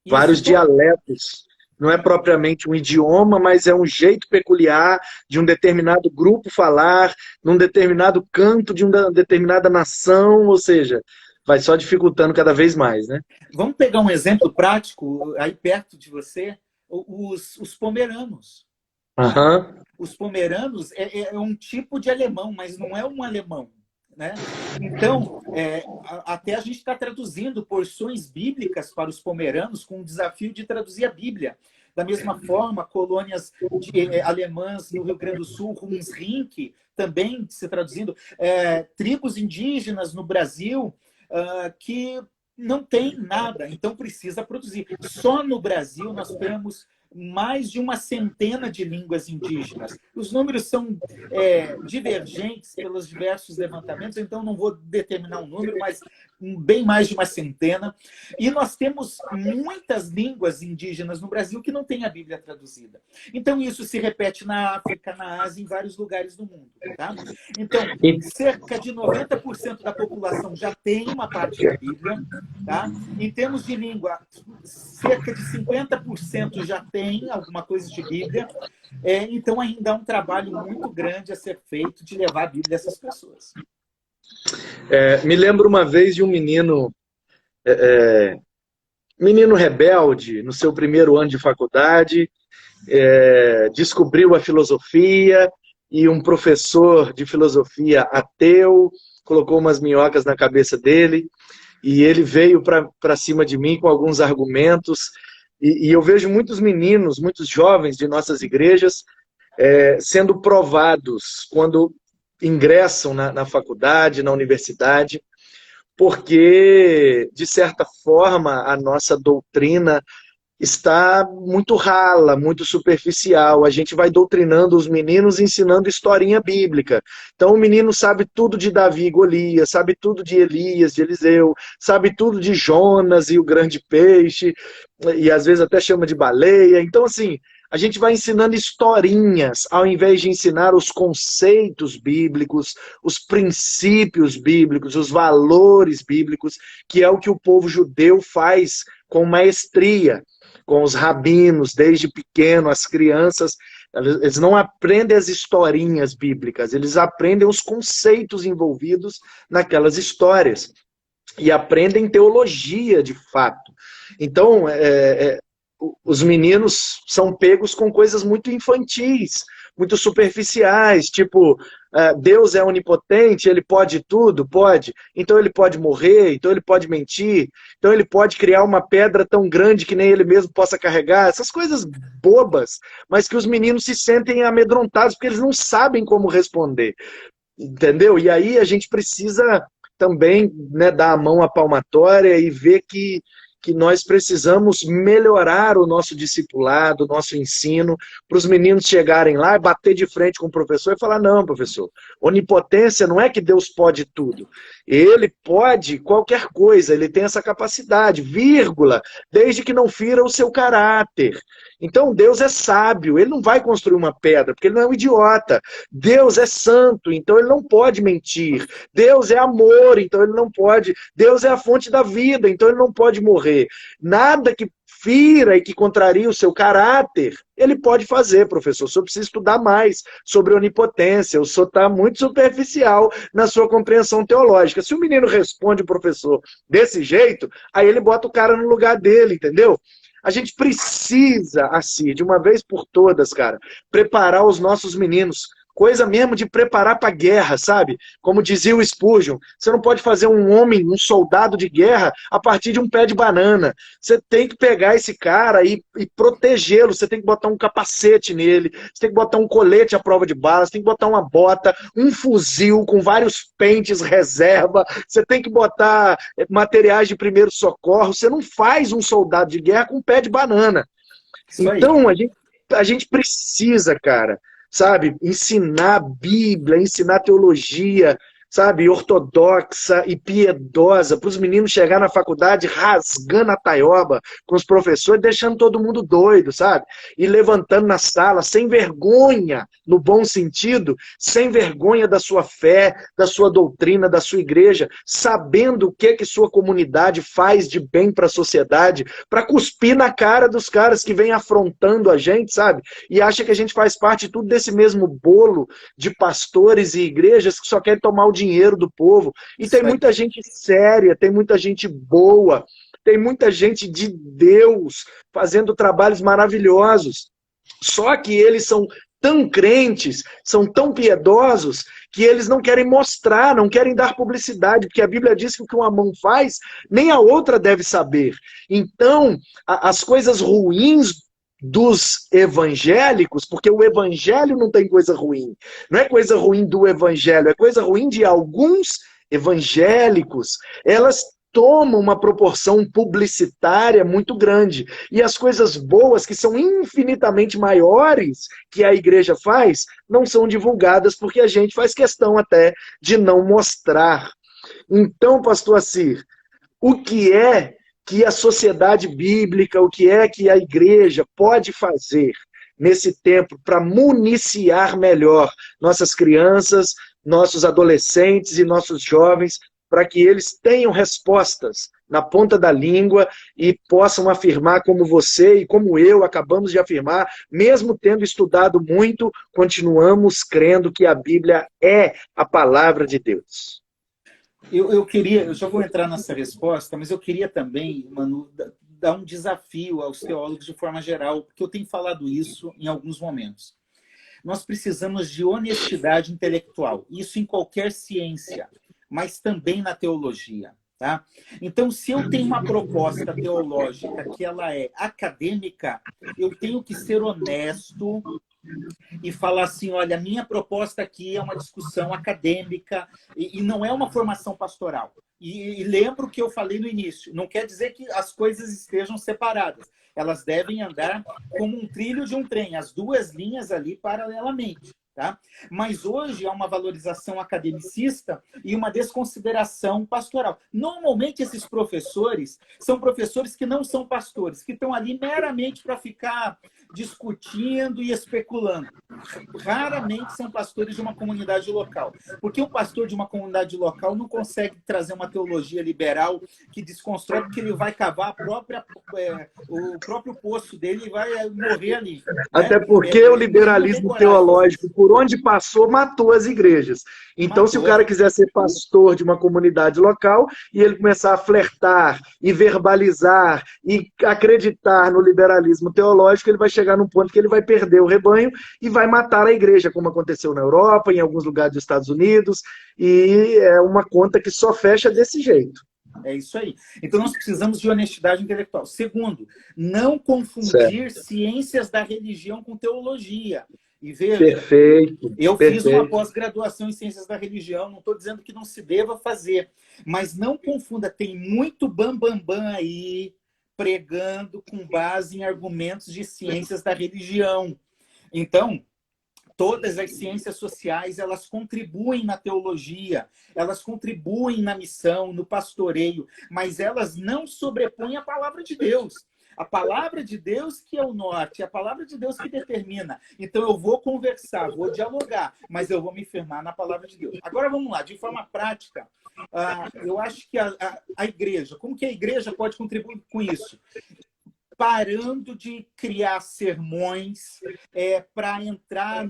S1: Vários dialetos. Não é propriamente um idioma, mas é um jeito peculiar de um determinado grupo falar, num determinado canto de uma determinada nação, ou seja, vai só dificultando cada vez mais, né?
S2: Vamos pegar um exemplo prático aí perto de você, os pomeranos.
S1: Uhum.
S2: Os pomeranos é um tipo de alemão, mas não é um alemão. Né? Então, até a gente está traduzindo porções bíblicas para os pomeranos com o desafio de traduzir a Bíblia. Da mesma forma, colônias alemãs no Rio Grande do Sul, Hunsrink, também se traduzindo. Tribos indígenas no Brasil que não tem nada, então precisa produzir. Só no Brasil nós temos mais de 100 de línguas indígenas. Os números são divergentes pelos diversos levantamentos, então não vou determinar um número, mas bem mais de 100. E nós temos muitas línguas indígenas no Brasil que não têm a Bíblia traduzida. Então isso se repete na África, na Ásia, em vários lugares do mundo. Tá? Então, cerca de 90% da população já tem uma parte da Bíblia. Tá? Em termos de língua, cerca de 50% já tem alguma coisa de Bíblia. Então, ainda há um trabalho muito grande a ser feito de levar a Bíblia a essas pessoas.
S1: Me lembro uma vez de um menino rebelde, no seu primeiro ano de faculdade, descobriu a filosofia e um professor de filosofia ateu colocou umas minhocas na cabeça dele e ele veio para cima de mim com alguns argumentos. E eu vejo muitos meninos, muitos jovens de nossas igrejas sendo provados quando ingressam na faculdade, na universidade, porque, de certa forma, a nossa doutrina está muito rala, muito superficial. A gente vai doutrinando os meninos, ensinando historinha bíblica. Então o menino sabe tudo de Davi e Golias, sabe tudo de Elias, de Eliseu, sabe tudo de Jonas e o grande peixe, e às vezes até chama de baleia. Então, assim, a gente vai ensinando historinhas, ao invés de ensinar os conceitos bíblicos, os princípios bíblicos, os valores bíblicos, que é o que o povo judeu faz com maestria, com os rabinos, desde pequeno, as crianças. Eles não aprendem as historinhas bíblicas, eles aprendem os conceitos envolvidos naquelas histórias. E aprendem teologia, de fato. Então, os meninos são pegos com coisas muito infantis, muito superficiais, tipo, Deus é onipotente, ele pode tudo? Pode. Então ele pode morrer, então ele pode mentir, então ele pode criar uma pedra tão grande que nem ele mesmo possa carregar, essas coisas bobas, mas que os meninos se sentem amedrontados, porque eles não sabem como responder, entendeu? E aí a gente precisa também, né, dar a mão à palmatória e ver que nós precisamos melhorar o nosso discipulado, o nosso ensino, para os meninos chegarem lá e bater de frente com o professor e falar, não, professor, onipotência não é que Deus pode tudo. Ele pode qualquer coisa, ele tem essa capacidade, vírgula, desde que não fira o seu caráter. Então Deus é sábio, ele não vai construir uma pedra, porque ele não é um idiota. Deus é santo, então ele não pode mentir. Deus é amor, então ele não pode. Deus é a fonte da vida, então ele não pode morrer. Nada que fira e que contraria o seu caráter, ele pode fazer, professor. O senhor precisa estudar mais sobre onipotência. O senhor está muito superficial na sua compreensão teológica. Se o menino responde o professor desse jeito, aí ele bota o cara no lugar dele, entendeu? A gente precisa, assim, de uma vez por todas, cara, preparar os nossos meninos. Coisa mesmo de preparar para a guerra, sabe? Como dizia o Spurgeon, você não pode fazer um homem, um soldado de guerra a partir de um pé de banana. Você tem que pegar esse cara e protegê-lo. Você tem que botar um capacete nele, você tem que botar um colete à prova de balas, você tem que botar uma bota, um fuzil com vários pentes reserva, você tem que botar materiais de primeiro socorro. Você não faz um soldado de guerra com um pé de banana.
S2: Isso aí.
S1: Então, a gente precisa, cara, sabe, ensinar a Bíblia, ensinar teologia, sabe, ortodoxa e piedosa, para os meninos chegar na faculdade rasgando a taioba com os professores, deixando todo mundo doido, sabe? E levantando na sala, sem vergonha, no bom sentido, sem vergonha da sua fé, da sua doutrina, da sua igreja, sabendo o que sua comunidade faz de bem para a sociedade, para cuspir na cara dos caras que vêm afrontando a gente, sabe? E acha que a gente faz parte de tudo desse mesmo bolo de pastores e igrejas que só querem tomar o dinheiro do povo. E tem muita gente séria, tem muita gente boa, tem muita gente de Deus fazendo trabalhos maravilhosos. Só que eles são tão crentes, são tão piedosos, que eles não querem mostrar, não querem dar publicidade, porque a Bíblia diz que o que uma mão faz, nem a outra deve saber. Então, as coisas ruins dos evangélicos, porque o evangelho não tem coisa ruim. Não é coisa ruim do evangelho, é coisa ruim de alguns evangélicos. Elas tomam uma proporção publicitária muito grande. E as coisas boas, que são infinitamente maiores que a igreja faz, não são divulgadas, porque a gente faz questão até de não mostrar. Então, pastor Assir, o que é que a sociedade bíblica, o que é que a igreja pode fazer nesse tempo para municiar melhor nossas crianças, nossos adolescentes e nossos jovens, para que eles tenham respostas na ponta da língua e possam afirmar, como você e como eu acabamos de afirmar, mesmo tendo estudado muito, continuamos crendo que a Bíblia é a palavra de Deus.
S2: Eu já vou entrar nessa resposta, mas eu queria também, Manu, dar um desafio aos teólogos de forma geral, porque eu tenho falado isso em alguns momentos. Nós precisamos de honestidade intelectual, isso em qualquer ciência, mas também na teologia. Tá? Então, se eu tenho uma proposta teológica que ela é acadêmica, eu tenho que ser honesto e falar assim, olha, a minha proposta aqui é uma discussão acadêmica e não é uma formação pastoral. E lembro que eu falei no início, não quer dizer que as coisas estejam separadas. Elas devem andar como um trilho de um trem, as duas linhas ali paralelamente. Tá? Mas hoje há uma valorização academicista e uma desconsideração pastoral. Normalmente esses professores são professores que não são pastores, que estão ali meramente para ficar discutindo e especulando. Raramente são pastores de uma comunidade local. Porque um pastor de uma comunidade local não consegue trazer uma teologia liberal que desconstrói, porque ele vai cavar o próprio poço dele e vai morrer ali.
S1: Até porque o liberalismo teológico, por onde passou, matou as igrejas. Então, se o cara quiser ser pastor de uma comunidade local e ele começar a flertar e verbalizar e acreditar no liberalismo teológico, ele vai chegar num ponto que ele vai perder o rebanho e vai matar a igreja, como aconteceu na Europa, em alguns lugares dos Estados Unidos, e é uma conta que só fecha desse jeito.
S2: É isso aí. Então, nós precisamos de honestidade intelectual. Segundo, não confundir ciências da religião com teologia. E veja, eu fiz uma pós-graduação em ciências da religião, não estou dizendo que não se deva fazer, mas não confunda, tem muito bambambam aí pregando com base em argumentos de ciências da religião. Então, todas as ciências sociais, elas contribuem na teologia, elas contribuem na missão, no pastoreio, mas elas não sobrepõem a palavra de Deus. A palavra de Deus que é o norte, a palavra de Deus que determina. Então eu vou conversar, vou dialogar, mas eu vou me firmar na palavra de Deus. Agora vamos lá, de forma prática, eu acho que a igreja, como que a igreja pode contribuir com isso? parando de criar sermões para entrar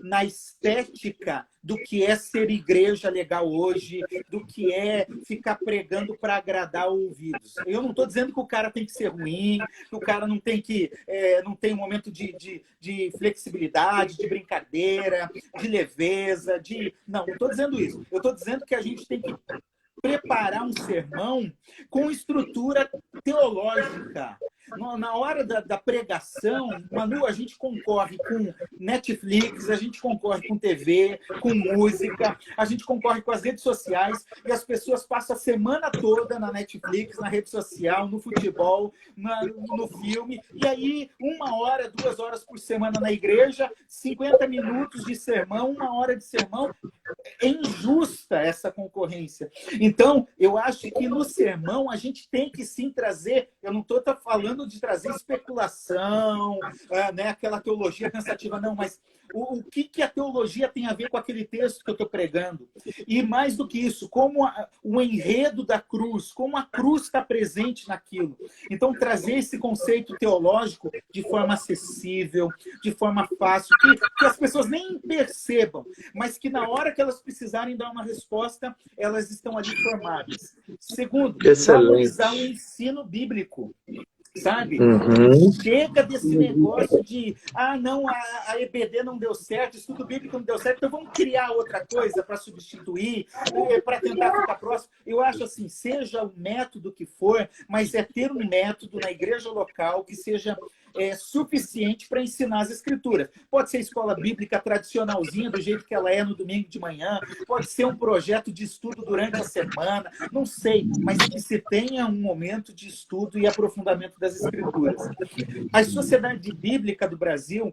S2: na estética do que é ser igreja legal hoje, do que é ficar pregando para agradar ouvidos. Eu não estou dizendo que o cara tem que ser ruim, que o cara não tem que não tem um momento de flexibilidade, de brincadeira, de leveza, não estou dizendo isso. Eu estou dizendo que a gente tem que preparar um sermão com estrutura teológica. Na hora da pregação, Manu, a gente concorre com Netflix, a gente concorre com TV, com música, a gente concorre com as redes sociais e as pessoas passam a semana toda na Netflix, na rede social, no futebol, no filme. E aí, 1 hora, 2 horas por semana na igreja, 50 minutos de sermão, 1 hora de sermão. É injusta essa concorrência. Então, eu acho que no sermão a gente tem que sim trazer, eu não estou falando de trazer especulação, né, aquela teologia cansativa, não, mas o que a teologia tem a ver com aquele texto que eu estou pregando? E mais do que isso, como o enredo da cruz, como a cruz está presente naquilo. Então, trazer esse conceito teológico de forma acessível, de forma fácil, que as pessoas nem percebam, mas que na hora que elas precisarem dar uma resposta, elas estão ali formadas. Segundo, valorizar o ensino bíblico. Sabe? Chega desse negócio de não, a EBD não deu certo, estudo bíblico não deu certo, então vamos criar outra coisa para substituir, para tentar ficar próximo. Eu acho assim, seja o método que for, mas é ter um método na igreja local que seja suficiente para ensinar as escrituras. Pode ser escola bíblica tradicionalzinha, do jeito que ela é no domingo de manhã, pode ser um projeto de estudo durante a semana, não sei, mas que se tenha um momento de estudo e aprofundamento das escrituras. A Sociedade Bíblica do Brasil,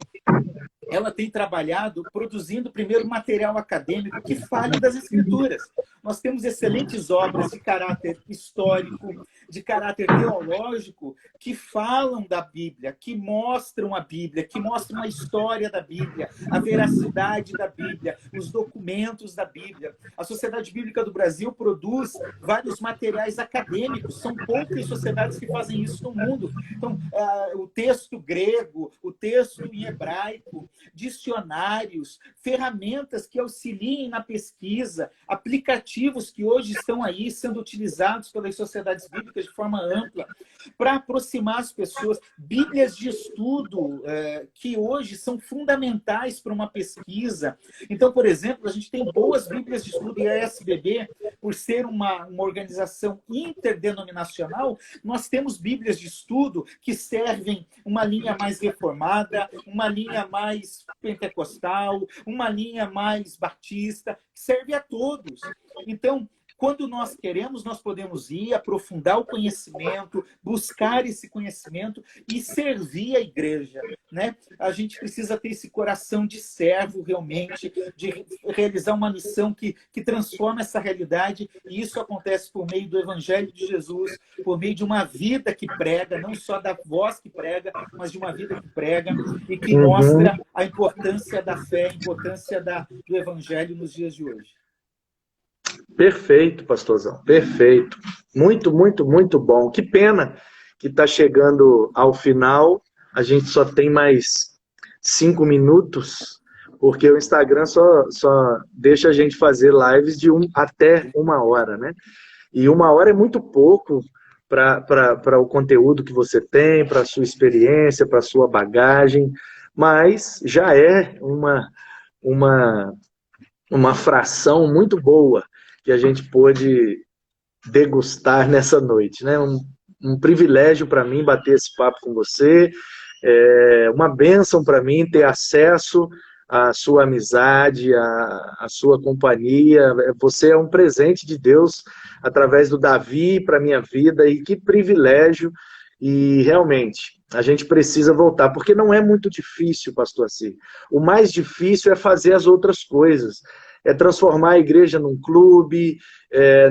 S2: ela tem trabalhado produzindo primeiro material acadêmico que fale das escrituras. Nós temos excelentes obras de caráter histórico, de caráter teológico, que falam da Bíblia, que mostram a Bíblia, que mostram a história da Bíblia, a veracidade da Bíblia, os documentos da Bíblia. A Sociedade Bíblica do Brasil produz vários materiais acadêmicos, são poucas sociedades que fazem isso no mundo. Então, o texto grego, o texto em hebraico, dicionários, ferramentas que auxiliem na pesquisa, aplicativos que hoje estão aí sendo utilizados pelas sociedades bíblicas de forma ampla, para aproximar as pessoas, bíblias de estudo que hoje são fundamentais para uma pesquisa. Então, por exemplo, a gente tem boas bíblias de estudo e a SBB, por ser uma organização interdenominacional, nós temos bíblias de estudo que servem uma linha mais reformada, uma linha mais pentecostal, uma linha mais batista, que serve a todos. Então, quando nós queremos, nós podemos ir, aprofundar o conhecimento, buscar esse conhecimento e servir a igreja, né? A gente precisa ter esse coração de servo, realmente, de realizar uma missão que transforma essa realidade, e isso acontece por meio do Evangelho de Jesus, por meio de uma vida que prega, não só da voz que prega, mas de uma vida que prega e que mostra a importância da fé, a importância do Evangelho nos dias de hoje.
S1: Perfeito, pastorzão, perfeito. Muito, muito, muito bom. Que pena que está chegando ao final. A gente só tem mais 5 minutos, porque o Instagram só deixa a gente fazer lives de até 1 hora, né? E 1 hora é muito pouco para o conteúdo que você tem, para a sua experiência, para a sua bagagem, mas já é uma fração muito boa que a gente pôde degustar nessa noite, né? Um privilégio para mim bater esse papo com você, uma bênção para mim ter acesso à sua amizade, à sua companhia. Você é um presente de Deus através do Davi para a minha vida, e que privilégio. E realmente, a gente precisa voltar, porque não é muito difícil, pastor Assir. O mais difícil é fazer as outras coisas. É transformar a igreja num clube,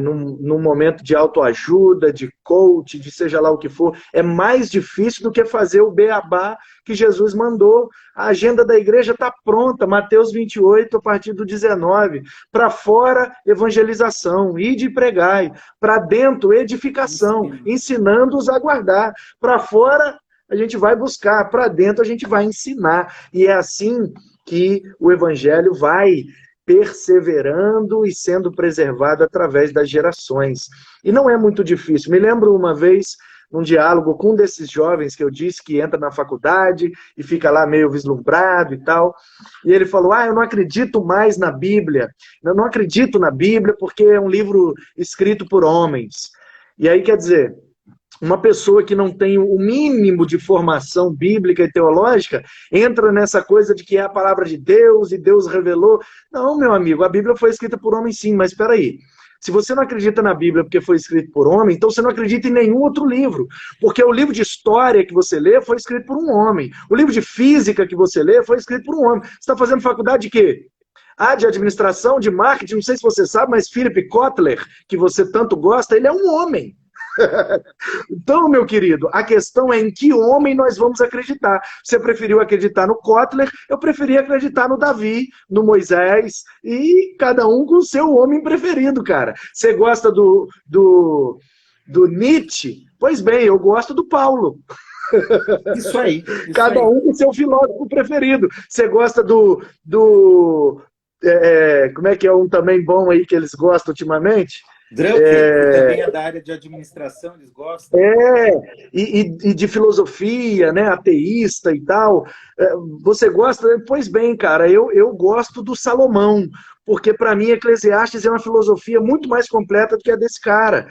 S1: num momento de autoajuda, de coach, de seja lá o que for. É mais difícil do que fazer o beabá que Jesus mandou. A agenda da igreja está pronta, Mateus 28, a partir do 19. Para fora, evangelização, ide e pregai. Para dentro, edificação, ensinando-os a guardar. Para fora, a gente vai buscar, para dentro a gente vai ensinar. E é assim que o evangelho vai perseverando e sendo preservado através das gerações. E não é muito difícil. Me lembro uma vez, num diálogo com um desses jovens que eu disse que entra na faculdade e fica lá meio vislumbrado e tal, e ele falou, eu não acredito mais na Bíblia, eu não acredito na Bíblia porque é um livro escrito por homens. E aí, quer dizer, uma pessoa que não tem o mínimo de formação bíblica e teológica entra nessa coisa de que é a palavra de Deus e Deus revelou. Não, meu amigo, a Bíblia foi escrita por homem sim, mas espera aí. Se você não acredita na Bíblia porque foi escrito por homem, então você não acredita em nenhum outro livro. Porque o livro de história que você lê foi escrito por um homem. O livro de física que você lê foi escrito por um homem. Você está fazendo faculdade de quê? De administração, de marketing, não sei se você sabe, mas Philip Kotler, que você tanto gosta, ele é um homem. Então, meu querido, a questão é em que homem nós vamos acreditar. Você preferiu acreditar no Kotler, eu preferi acreditar no Davi, no Moisés, e cada um com o seu homem preferido, cara. Você gosta do Nietzsche? Pois bem, eu gosto do Paulo.
S2: Isso aí.
S1: Cada um com o seu filósofo preferido. Você gosta como é que é um também bom aí que eles gostam ultimamente?
S2: Drucker, que também é da área de administração, eles gostam.
S1: E de filosofia, né, ateísta e tal. Você gosta? Pois bem, cara, eu gosto do Salomão, porque para mim Eclesiastes é uma filosofia muito mais completa do que a desse cara.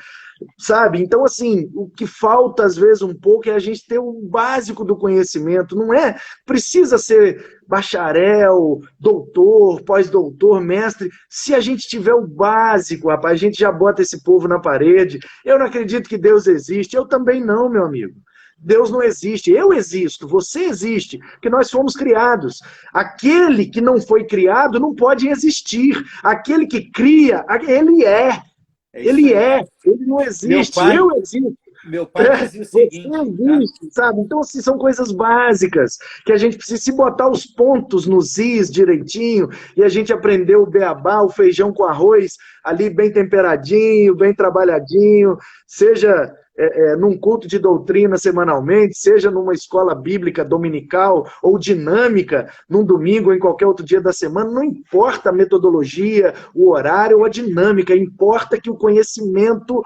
S1: Sabe? Então, assim, o que falta às vezes um pouco é a gente ter o básico do conhecimento, não é? Precisa ser bacharel, doutor, pós-doutor, mestre. Se a gente tiver o básico, rapaz, a gente já bota esse povo na parede. Eu não acredito que Deus existe. Eu também não, meu amigo. Deus não existe, eu existo, você existe, porque nós fomos criados. Aquele que não foi criado não pode existir. Aquele que cria, ele é. Ele não existe, eu existo.
S2: Meu pai dizia o seguinte...
S1: Você existe, sabe? Então, assim, são coisas básicas que a gente precisa se botar os pontos nos is direitinho e a gente aprender o beabá, o feijão com arroz ali bem temperadinho, bem trabalhadinho, seja... num culto de doutrina semanalmente, seja numa escola bíblica dominical ou dinâmica, num domingo ou em qualquer outro dia da semana, não importa a metodologia, o horário ou a dinâmica, importa que o conhecimento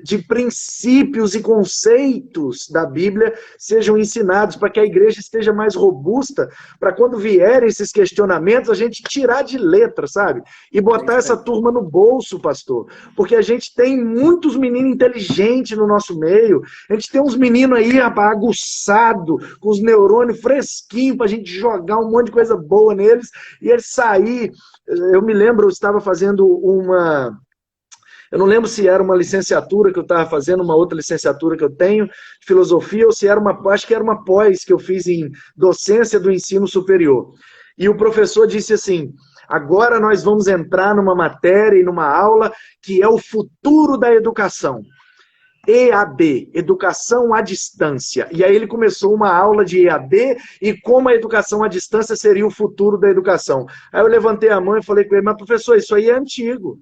S1: de princípios e conceitos da Bíblia sejam ensinados para que a igreja esteja mais robusta, para quando vierem esses questionamentos, a gente tirar de letra, sabe? E botar essa turma no bolso, pastor, porque a gente tem muitos meninos inteligentes no nosso meio. A gente tem uns meninos aí, rapaz, aguçado, com os neurônios fresquinhos, pra gente jogar um monte de coisa boa neles, e eles sair. Eu me lembro, eu estava fazendo uma... Eu não lembro se era uma licenciatura que eu estava fazendo, uma outra licenciatura que eu tenho, de filosofia, ou se era acho que era uma pós que eu fiz em docência do ensino superior. E o professor disse assim, agora nós vamos entrar numa matéria e numa aula que é o futuro da educação. EAD, Educação à Distância. E aí ele começou uma aula de EAD e como a educação à distância seria o futuro da educação. Aí eu levantei a mão e falei com ele, mas professor, isso aí é antigo.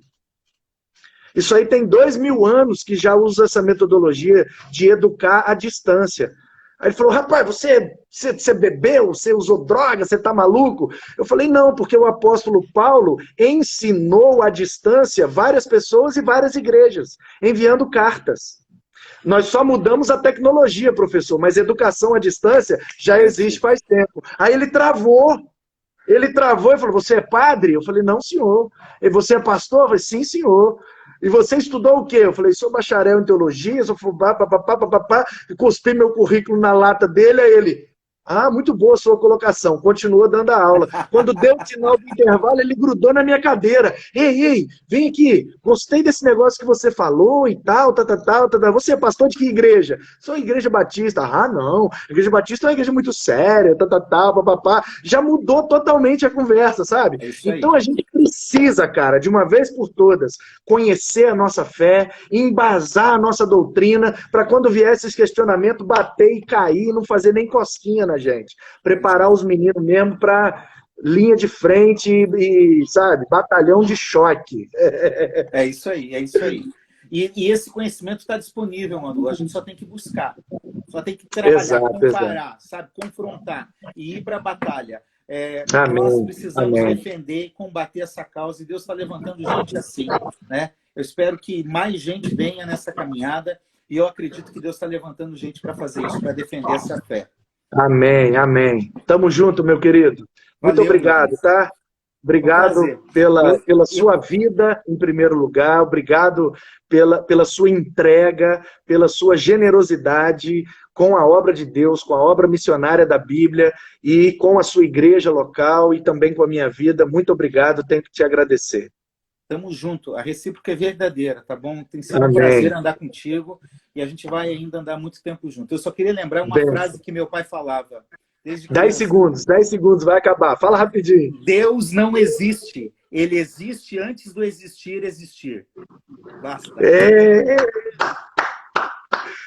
S1: Isso aí tem 2000 anos que já usa essa metodologia de educar à distância. Aí ele falou, rapaz, você bebeu, você usou droga, você tá maluco? Eu falei, não, porque o apóstolo Paulo ensinou à distância várias pessoas e várias igrejas, enviando cartas. Nós só mudamos a tecnologia, professor, mas educação à distância já existe faz tempo. Aí ele travou e falou, você é padre? Eu falei, não, senhor. E você é pastor? Eu falei, sim, senhor. E você estudou o quê? Eu falei, sou bacharel em teologia, sou papapá, e cuspi meu currículo na lata dele, aí ele... muito boa a sua colocação. Continua dando a aula. Quando deu o sinal do intervalo, ele grudou na minha cadeira. Ei, vem aqui. Gostei desse negócio que você falou e tal. Você é pastor de que igreja? Sou Igreja Batista. Não. Igreja Batista é uma igreja muito séria. Papapá. Já mudou totalmente a conversa, sabe? Então a gente precisa, cara, de uma vez por todas, conhecer a nossa fé, embasar a nossa doutrina, para quando vier esses questionamentos, bater e cair, não fazer nem cosquinha na gente. Preparar os meninos mesmo para linha de frente e, sabe, batalhão de choque.
S2: É isso aí. E esse conhecimento está disponível, Manu. A gente só tem que buscar. Só tem que trabalhar,
S1: Exato, exato.
S2: comparar, sabe? Confrontar e ir para a batalha. Nós
S1: Amém,
S2: precisamos
S1: amém.
S2: defender e combater essa causa, e Deus está levantando gente assim, né? Eu espero que mais gente venha nessa caminhada, e eu acredito que Deus está levantando gente para fazer isso, para defender essa fé.
S1: Amém, amém. Tamo junto, meu querido. Muito
S2: Valeu, meu
S1: obrigado,
S2: bispo.
S1: tá?
S2: Foi um
S1: Obrigado
S2: prazer.
S1: pela sua vida, em primeiro lugar. Obrigado pela sua entrega, pela sua generosidade com a obra de Deus, com a obra missionária da Bíblia e com a sua igreja local e também com a minha vida. Muito obrigado, tenho que te agradecer.
S2: Tamo junto. A recíproca é verdadeira, tá bom? Tem sido um prazer
S1: Amém.
S2: andar contigo e a gente vai ainda andar muito tempo junto. Eu só queria lembrar uma
S1: Benção.
S2: frase que meu pai falava desde
S1: 10
S2: criança.
S1: segundos, 10 segundos, vai acabar. Fala rapidinho.
S2: Deus não existe. Ele existe antes do existir existir. Basta.
S1: É...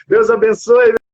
S1: Deus abençoe.